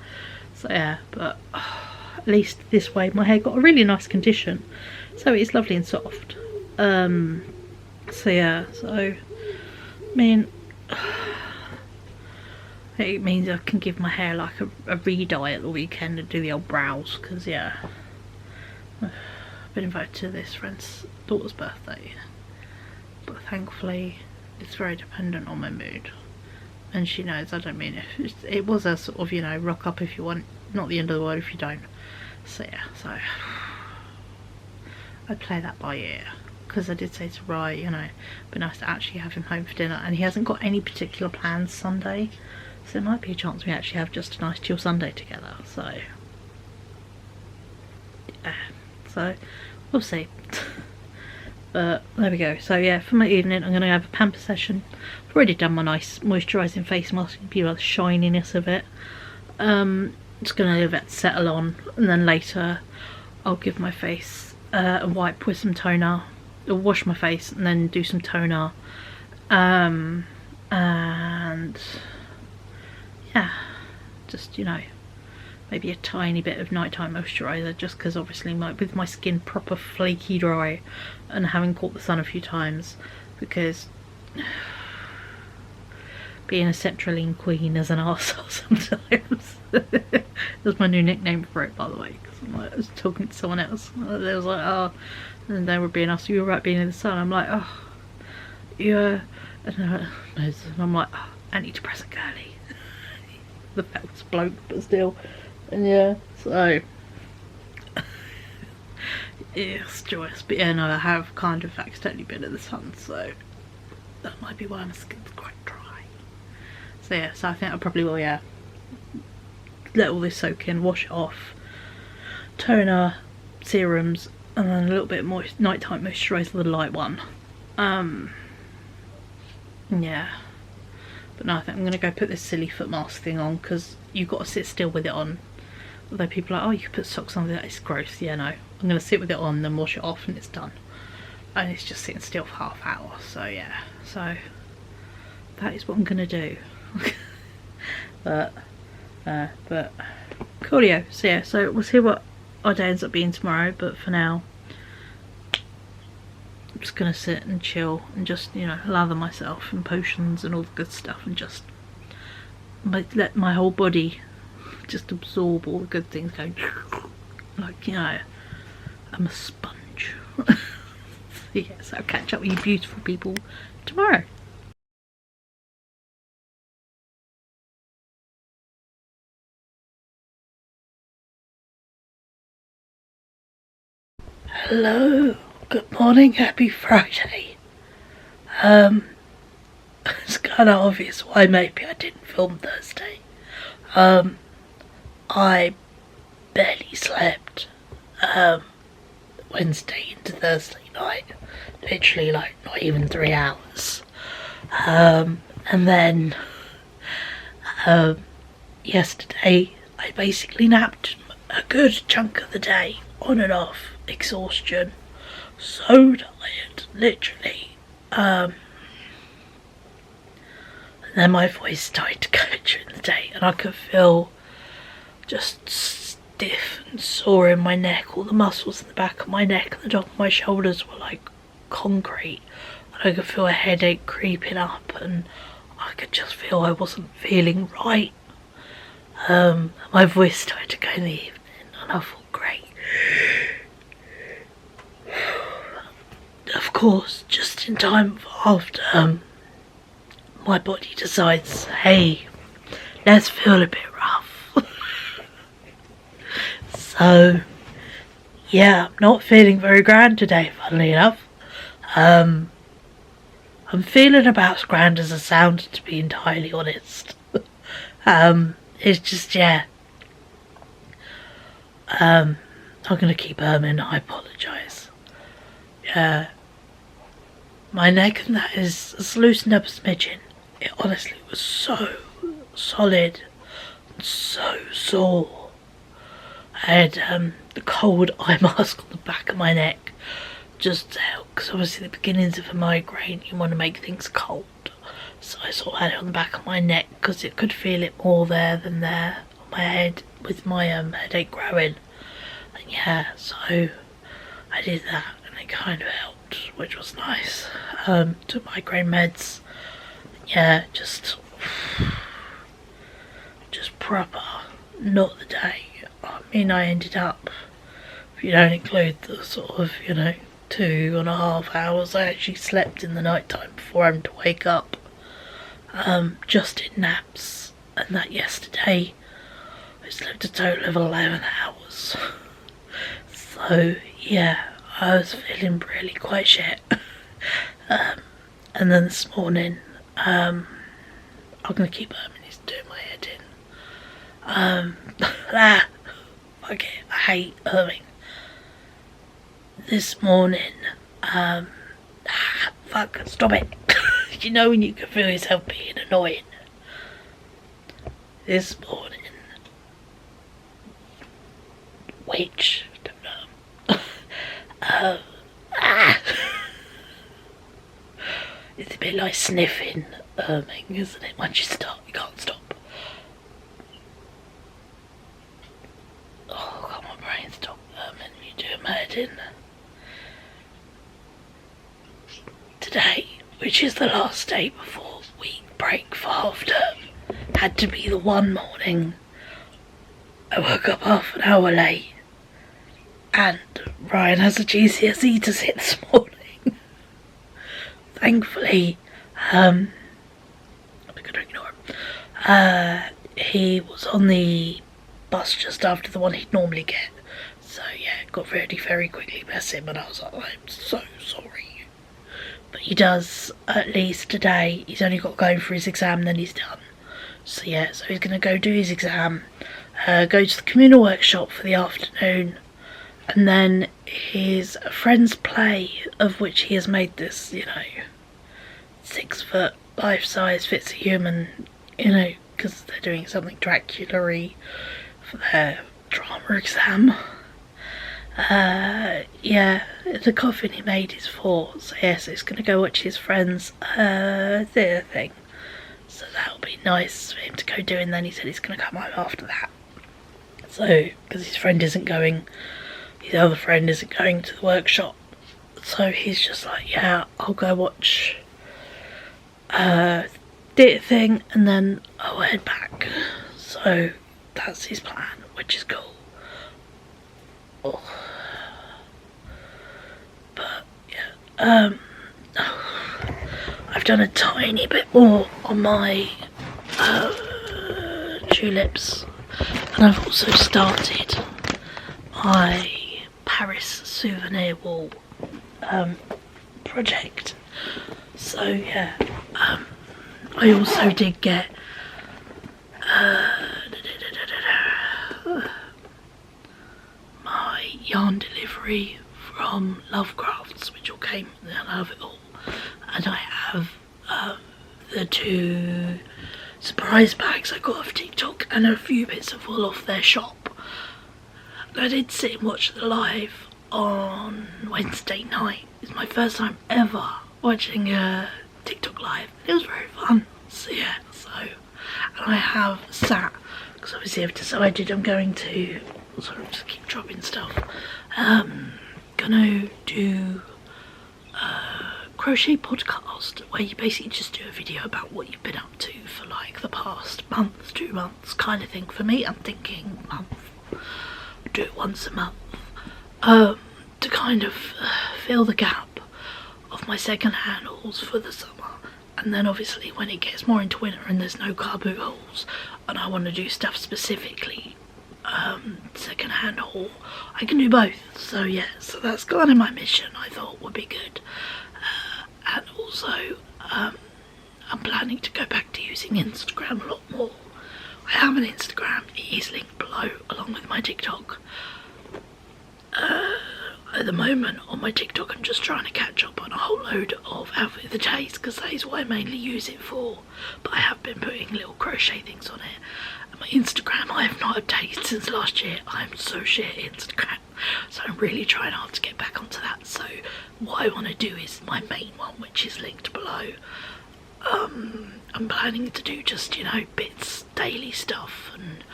So yeah, but at least this way my hair got a really nice condition, so it's lovely and soft. So yeah, so I mean, it means I can give my hair like a re-dye at the weekend and do the old brows, because yeah, I've been invited to this friend's daughter's birthday, but thankfully it's very dependent on my mood, and she knows I don't mean it. It was a sort of, you know, rock up if you want, not the end of the world if you don't. So yeah, so I play that by ear. because I did say to Rye, you know, it'd be nice to actually have him home for dinner, and he hasn't got any particular plans Sunday, so there might be a chance we actually have just a nice chill Sunday together. So yeah, so we'll see. But there we go. So yeah, for my evening I'm going to have a pamper session. I've already done my nice moisturising face mask. You can feel the shininess of it. Just going to leave it settle on, and then later I'll give my face a wipe with some toner. I'll wash my face and then do some toner. And yeah, just, you know, maybe a tiny bit of nighttime moisturiser, just because obviously with my skin proper flaky dry and having caught the sun a few times, because being a citrulline queen is an arsehole sometimes. That's my new nickname for it, by the way, because like, I was talking to someone else, they was like, oh, and they were being asked, you were right being in the sun? I'm like, oh, yeah, and I'm like, oh, antidepressant girly. The fact's bloke, but still. And yeah, so it's joyous. But yeah, no, I have kind of accidentally been in the sun, so that might be why my skin's quite dry. So yeah, so I think I probably will, yeah, let all this soak in, wash it off, toner, serums, and then a little bit more nighttime moisturiser, the light one. Yeah. But no, I think I'm going to go put this silly foot mask thing on, because you've got to sit still with it on. Although people are like, oh, you can put socks on with that, it's gross. Yeah, no. I'm going to sit with it on, then wash it off, and it's done. And it's just sitting still for half an hour. So yeah, so that is what I'm going to do. but coolio. So yeah, so we'll see what our day ends up being tomorrow. But for now, I'm just going to sit and chill and just, you know, lather myself in potions and all the good stuff, and just let my whole body just absorb all the good things, going like, you know, I'm a sponge. So yes, I'll catch up with you beautiful people tomorrow. Hello, good morning, happy Friday. It's kind of obvious why maybe I didn't film Thursday. I barely slept Wednesday into Thursday night, literally like not even 3 hours. And then yesterday I basically napped a good chunk of the day, on and off, exhaustion, so tired, literally. And then my voice started to go during the day, and I could feel just stiff and sore in my neck. All the muscles in the back of my neck and the top of my shoulders were like concrete, and I could feel a headache creeping up, and I could just feel I wasn't feeling right. My voice started to go in the evening, and I felt great. Of course, just in time after my body decides, hey, let's feel a bit rough. So yeah, I'm not feeling very grand today, funnily enough. I'm feeling about as grand as I sound, to be entirely honest. It's just, yeah. I'm gonna keep in. I apologise. Yeah. My neck and that is loosened up a smidgen. It honestly was so solid and so sore. I had the cold eye mask on the back of my neck just to help, because obviously the beginnings of a migraine, you want to make things cold. So I sort of had it on the back of my neck because it could feel it more there than there on my head with my headache growing. And yeah, so I did that and it kind of helped, which was nice. Took migraine meds. Yeah, just proper, not the day. I mean, I ended up, if you don't include the sort of, 2.5 hours I actually slept in the night time before having to wake up, just in naps, and that yesterday I slept a total of 11 hours. So yeah, I was feeling really quite shit. And then this morning, I'm gonna keep humming, he's doing my head in. Fuck it, I hate humming. This morning, fuck, stop it. You know when you can feel yourself being annoying? This morning, which, don't know, it's a bit like sniffing, isn't it? Once you start, you can't stop. Oh, God, my brain stopped me doing my head in. Today, which is the last day before week break for half term, had to be the one morning I woke up half an hour late, and Ryan has a GCSE to sit this morning. Thankfully, I'm gonna ignore him. He was on the bus just after the one he'd normally get, so yeah, got ready very quickly past him, and I was like, I'm so sorry. But he does, at least today, he's only got going for his exam, then he's done. So yeah, so he's gonna go do his exam, go to the communal workshop for the afternoon, and then his friend's play, of which he has made this, 6-foot life-size fits a human, because they're doing something Dracula-y for their drama exam. Yeah, the coffin he made is for, so yes, he's going to go watch his friend's theatre thing. So that'll be nice for him to go do, and then he said he's going to come home after that. So, because his friend isn't going, his other friend isn't going to the workshop, so he's just like, yeah, I'll go watch theatre thing, and then I'll head back. So that's his plan, which is cool. Oh. But yeah, I've done a tiny bit more on my tulips, and I've also started my Paris souvenir wall project. So yeah, I also did get my yarn delivery from Lovecrafts, which all came, and I love it all. And I have the 2 surprise bags I got off TikTok and a few bits of wool off their shop. And I did sit and watch the live on Wednesday night. It's my first time ever watching a TikTok live. It was very fun. So yeah, and I have sat, because obviously I've decided I'm going to sort of just keep dropping stuff. Gonna do a crochet podcast where you basically just do a video about what you've been up to for like the past month, 2 months kind of thing. For me, I'm thinking month. Do it once a month to kind of fill the gap of my second-hand hauls for the summer. And then obviously when it gets more into winter and there's no car boot hauls and I want to do stuff specifically second-hand haul, I can do both. So yeah, so that's kind of my mission, I thought would be good. And also I'm planning to go back to using Instagram a lot more. I have an Instagram, it is linked below along with my TikTok. At the moment on my TikTok I'm just trying to catch up on a whole load of outfit of the days, because that is what I mainly use it for, but I have been putting little crochet things on it. And my Instagram I have not updated since last year. I'm so shit at Instagram, so I'm really trying hard to get back onto that. So what I want to do is my main one, which is linked below. I'm planning to do just, bits, daily stuff and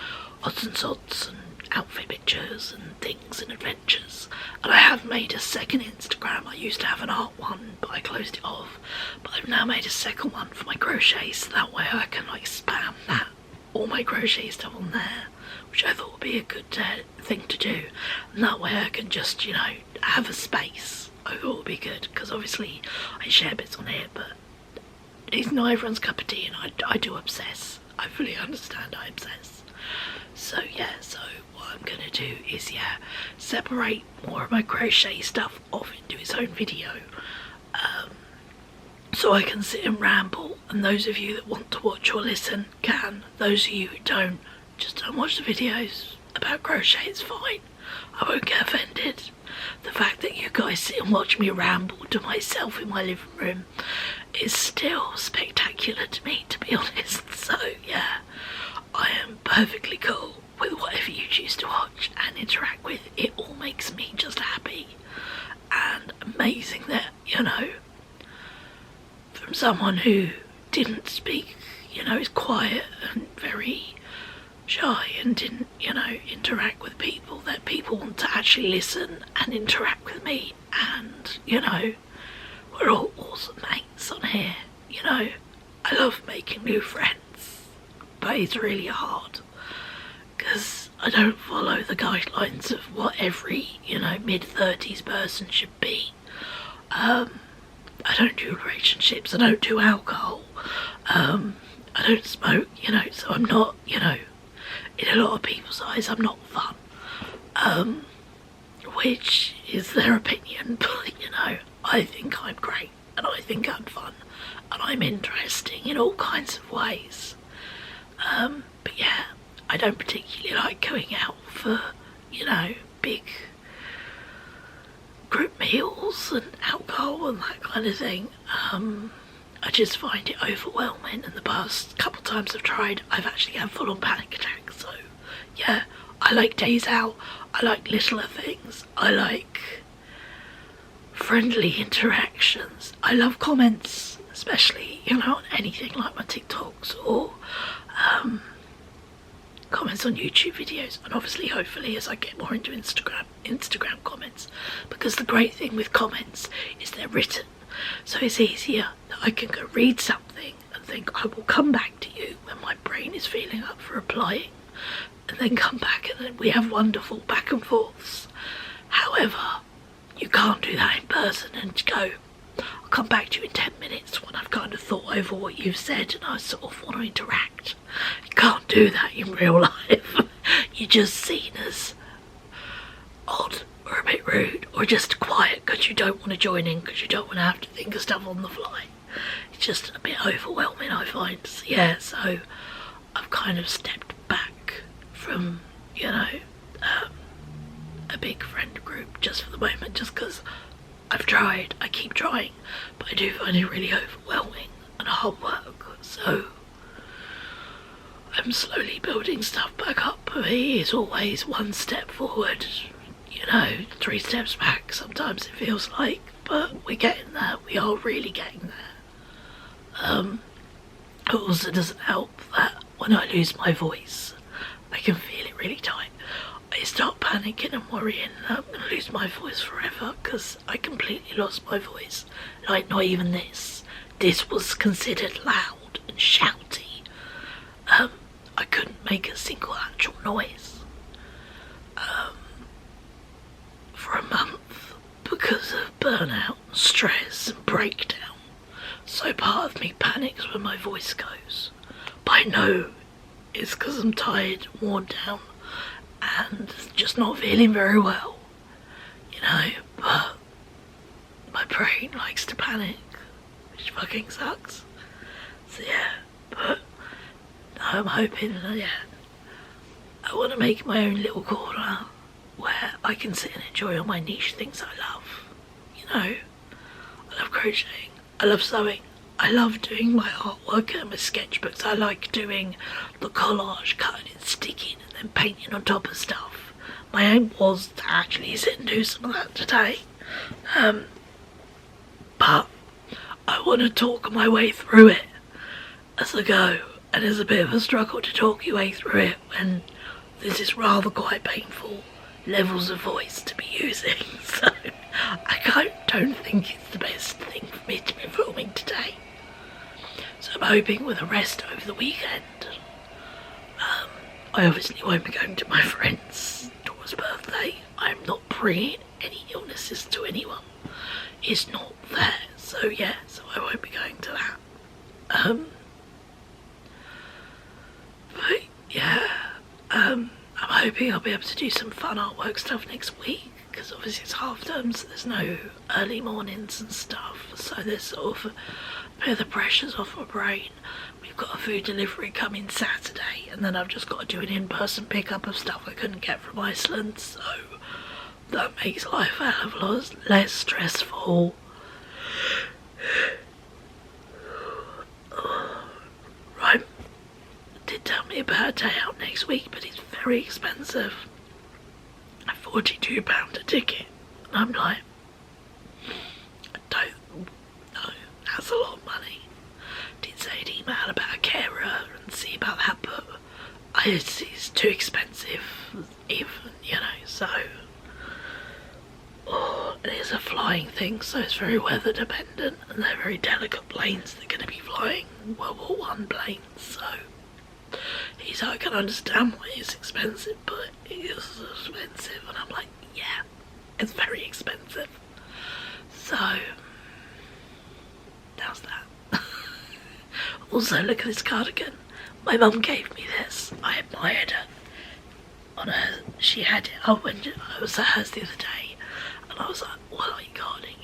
odds and sods and outfit pictures and things and adventures. And I have made a second Instagram. I used to have an art one, but I closed it off. But I've now made a second one for my crochet, so that way I can like spam that, all my crochet stuff on there, which I thought would be a good thing to do. And that way I can just, have a space. I thought would be good, because obviously I share bits on here, but it's not everyone's cup of tea, and I do obsess. I fully understand I obsess. So yeah, so what I'm gonna do is separate more of my crochet stuff off into its own video, so I can sit and ramble, and those of you that want to watch or listen can. Those of you who don't, just don't watch the videos about crochet, it's fine. I won't get offended. The fact that you guys sit and watch me ramble to myself in my living room is still spectacular to me, to be honest. So yeah, I am perfectly cool with whatever you choose to watch and interact with. It all makes me just happy, and amazing that, you know, from someone who didn't speak, you know, is quiet and very shy and didn't, you know, interact with people, that people want to actually listen and interact with me. And, you know, we're all awesome mates on here, you know. I love making new friends, but it's really hard because I don't follow the guidelines of what every, you know, mid-30s person should be. I don't do relationships, I don't do alcohol, I don't smoke, you know, so I'm not, you know, in a lot of people's eyes I'm not fun, which is their opinion, but, you know, I think I'm great, and I think I'm fun, and I'm interesting in all kinds of ways, but yeah, I don't particularly like going out for, you know, big group meals and alcohol and that kind of thing. I just find it overwhelming, and the past couple of times I've tried, I've actually had full-on panic attacks. So yeah, I like days out, I like littler things, I like friendly interactions, I love comments, especially, you know, on anything like my TikToks or comments on YouTube videos, and obviously hopefully as I get more into Instagram comments, because the great thing with comments is they're written, so it's easier that I can go read something and think I will come back to you when my brain is feeling up for replying, and then come back and then we have wonderful back and forths. However, you can't do that in person and go, I'll come back to you in 10 minutes when I've kind of thought over what you've said and I sort of want to interact. You can't do that in real life. You're just seen as odd or a bit rude or just quiet because you don't want to join in, because you don't want to have to think of stuff on the fly. It's just a bit overwhelming, I find. So, yeah, so I've kind of stepped back from, you know, a big friend group just for the moment, just because I've tried, I keep trying, but I do find it really overwhelming and hard work. So I'm slowly building stuff back up. For me, it's always one step forward, you know, 3 steps back sometimes it feels like, but we're getting there, we are really getting there. It also doesn't help that when I lose my voice, I can feel it really tight. I start panicking and worrying that I'm going to lose my voice forever, because I completely lost my voice. Like, not even this. This was considered loud and shouty. I couldn't make a single actual noise for a month because of burnout, stress and breakdown. So part of me panics when my voice goes. But I know it's because I'm tired, worn down, and just not feeling very well, you know, but my brain likes to panic, which fucking sucks. So yeah, but I'm hoping that, yeah, I want to make my own little corner where I can sit and enjoy all my niche things I love, you know. I love crocheting, I love sewing, I love doing my artwork and my sketchbooks. I like doing the collage, cutting and sticking and then painting on top of stuff. My aim was to actually sit and do some of that today, but I want to talk my way through it as I go, and it's a bit of a struggle to talk your way through it when this is rather quite painful levels of voice to be using, so I don't think it's the best thing for me to be filming today. So I'm hoping with a rest over the weekend. I obviously won't be going to my friend's daughter's birthday. I'm not bringing any illnesses to anyone. It's not there, so yeah, so I won't be going to that. But yeah, hoping I'll be able to do some fun artwork stuff next week, because obviously it's half term, so there's no early mornings and stuff, so there's sort of a bit of the pressures off my brain. We've got a food delivery coming Saturday, and then I've just got to do an in-person pickup of stuff I couldn't get from Iceland, so that makes life a hell of a lot less stressful. Right, did tell me about a day out next week, but it's very expensive. £42 a ticket, and I'm like, I don't know, that's a lot of money. Did say an email about a carer and see about that, but it's too expensive even, you know, so it is a flying thing, so it's very weather dependent, and they're very delicate planes. They're going to be flying World War One planes, so he's like, I can understand why it's expensive, but it is expensive, and I'm like, yeah, it's very expensive. So that's that. Also, look at this cardigan. My mum gave me this. I admired her. On her, she had it. I was at hers the other day, and I was like, "What are you gardening?"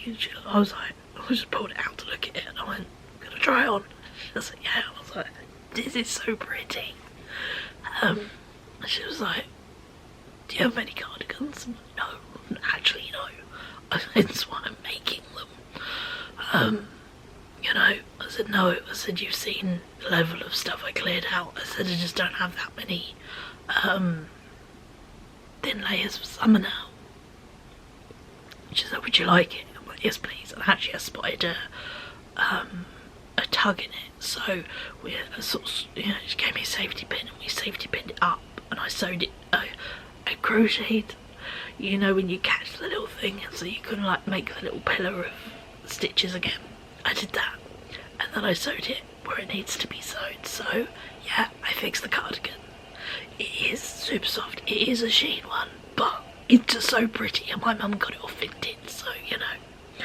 I was like, I just pulled it out to look at it, and I went, "I'm gonna try it on." She was like, "Yeah." I was like, "This is so pretty." And she was like, "Do you have many cardigans?" No, actually no. That's why I'm making them. You know, I said no. I said, you've seen the level of stuff I cleared out. I said, I just don't have that many thin layers for summer now. She said, would you like it? I'm like, yes please. And actually I spotted a tug in it, so we sort of, you know, she gave me a safety pin, and we safety pinned it up, and I sewed it, I crocheted, you know, when you catch the little thing, so you can like make the little pillar of stitches again. I did that, and then I sewed it where it needs to be sewed. So yeah, I fixed the cardigan. It is super soft. It is a Shein one, but it's just so pretty, and my mum got it off Vinted, so you know,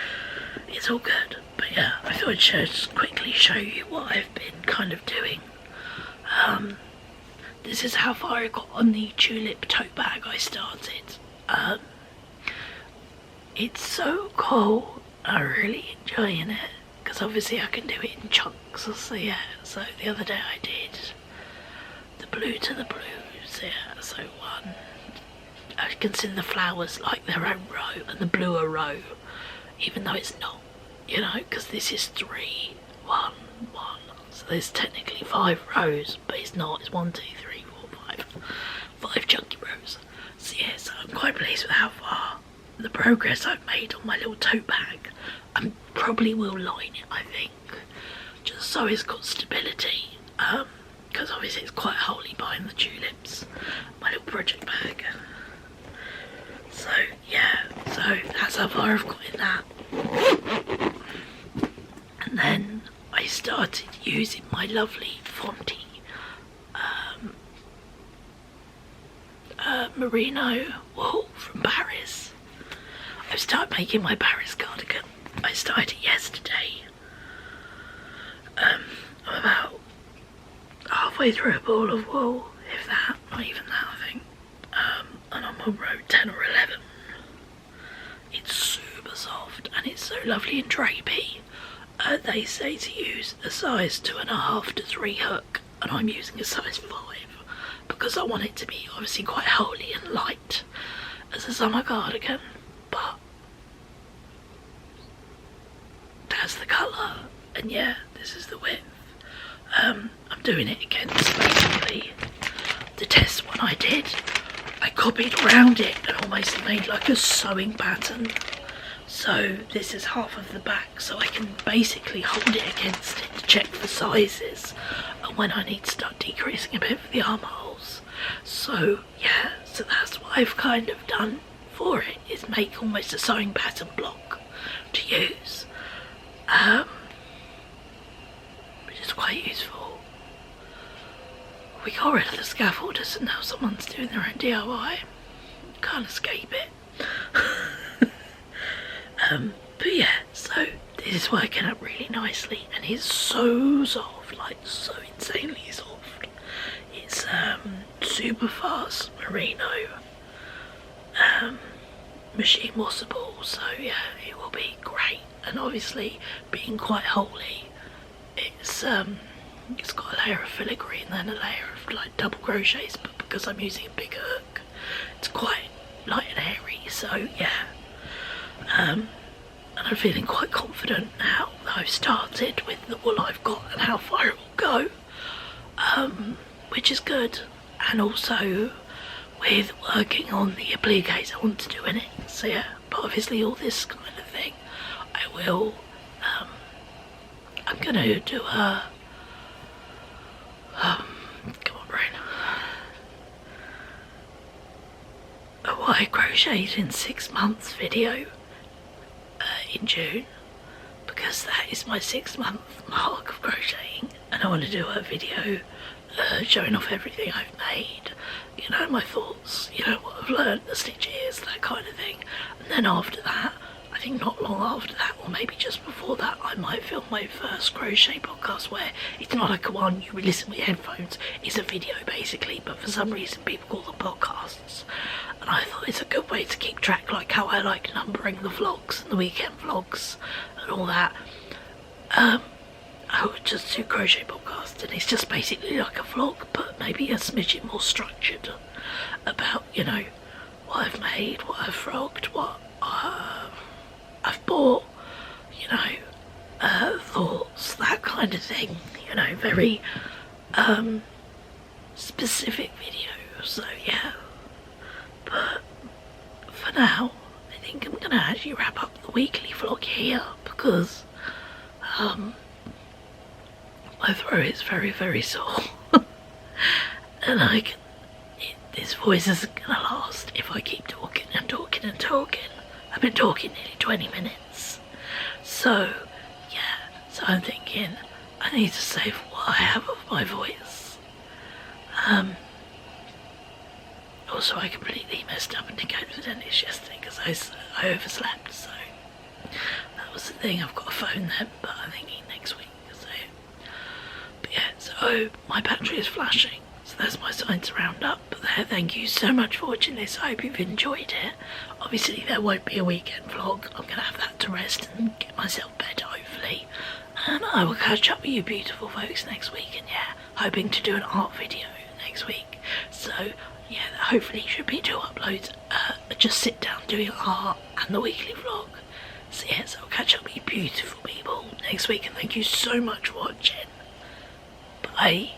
it's all good. But yeah, I thought I'd just quickly show you what I've been kind of doing. This is how far I got on the tulip tote bag I started. It's so cool. I'm really enjoying it, because obviously I can do it in chunks. So yeah, so the other day I did the blue to the blues, yeah, so one, I can see the flowers like their own row, and the blue a row, even though it's not, you know, because this is 3, 1, 1, so there's technically 5 rows, but it's not, it's 1, 2, 3, 4, 5 chunky rows. So yeah, so I'm quite pleased with how far the progress I've made on my little tote bag. I probably will line it, I think, just so it's got stability, because obviously it's quite holy behind the tulips, my little project bag. So yeah, so that's how far I've got in that. And then I started using my lovely Fonty merino wool from Paris. I've started making my Paris cardigan. I started it yesterday. I'm about halfway through a ball of wool, if that, not even that I think. And I'm on row 10 or 11. It's super soft, and it's so lovely and drapey. They say to use a size 2.5 to 3 hook, and I'm using a size 5 because I want it to be obviously quite holy and light as a summer cardigan, but that's the colour, and yeah, this is the width. I'm doing it against basically the test one I did. I copied around it and almost made like a sewing pattern. So this is half of the back, so I can basically hold it against it to check for sizes, and when I need to start decreasing a bit for the armholes. So yeah, so that's what I've kind of done for it, is make almost a sewing pattern block to use, which is quite useful. We got rid of the scaffolders and now someone's doing their own DIY. Can't escape it. But yeah, so this is working out really nicely, and it's so soft, like so insanely soft. It's super fast merino machine washable, so yeah, it will be great. And obviously being quite holy, it's got a layer of filigree and then a layer of like double crochets, but because I'm using a big hook, it's quite light and airy, so yeah. And I'm feeling quite confident now that I've started with the wool I've got and how far it will go, which is good. And also with working on the appliques I want to do in it, so yeah. But obviously all this kind of thing I will, I'm gonna do a come on brain, a what I crocheted in 6 months video in June, because that is my 6-month mark of crocheting, and I want to do a video showing off everything I've made, you know, my thoughts, you know, what I've learned, the stitches, that kind of thing. And then after that, I think not long after that, or maybe just before that, I might film my first crochet podcast, where it's not like a one you listen with headphones, it's a video basically, but for some reason people call them podcasts. And I thought it's a good way to keep track, like how I like numbering the vlogs and the weekend vlogs and all that. I would just do crochet podcast, and it's just basically like a vlog, but maybe a smidgen more structured about, you know, what I've made, what I've frogged, what I've bought, you know, thoughts, that kind of thing, you know, very specific videos, so yeah. But for now, I think I'm gonna actually wrap up the weekly vlog here, because my throat is very, very sore. And this voice isn't gonna last if I keep talking and talking and talking. I've been talking nearly 20 minutes. So, yeah, so I'm thinking I need to save what I have of my voice. Also, I completely messed up and didn't go to the dentist yesterday because I overslept, so that was the thing. I've got a phone then, but I'm thinking next week. So, but yeah, so my battery is flashing, so that's my sign to round up there. Thank you so much for watching this. I hope you've enjoyed it. Obviously there won't be a weekend vlog. I'm gonna have that to rest and get myself better, hopefully, and I will catch up with you beautiful folks next week. And yeah, hoping to do an art video next week, so yeah, hopefully should be 2 uploads, just sit down doing art and the weekly vlog. So yeah, so I'll catch up with you beautiful people next week, and thank you so much for watching. Bye.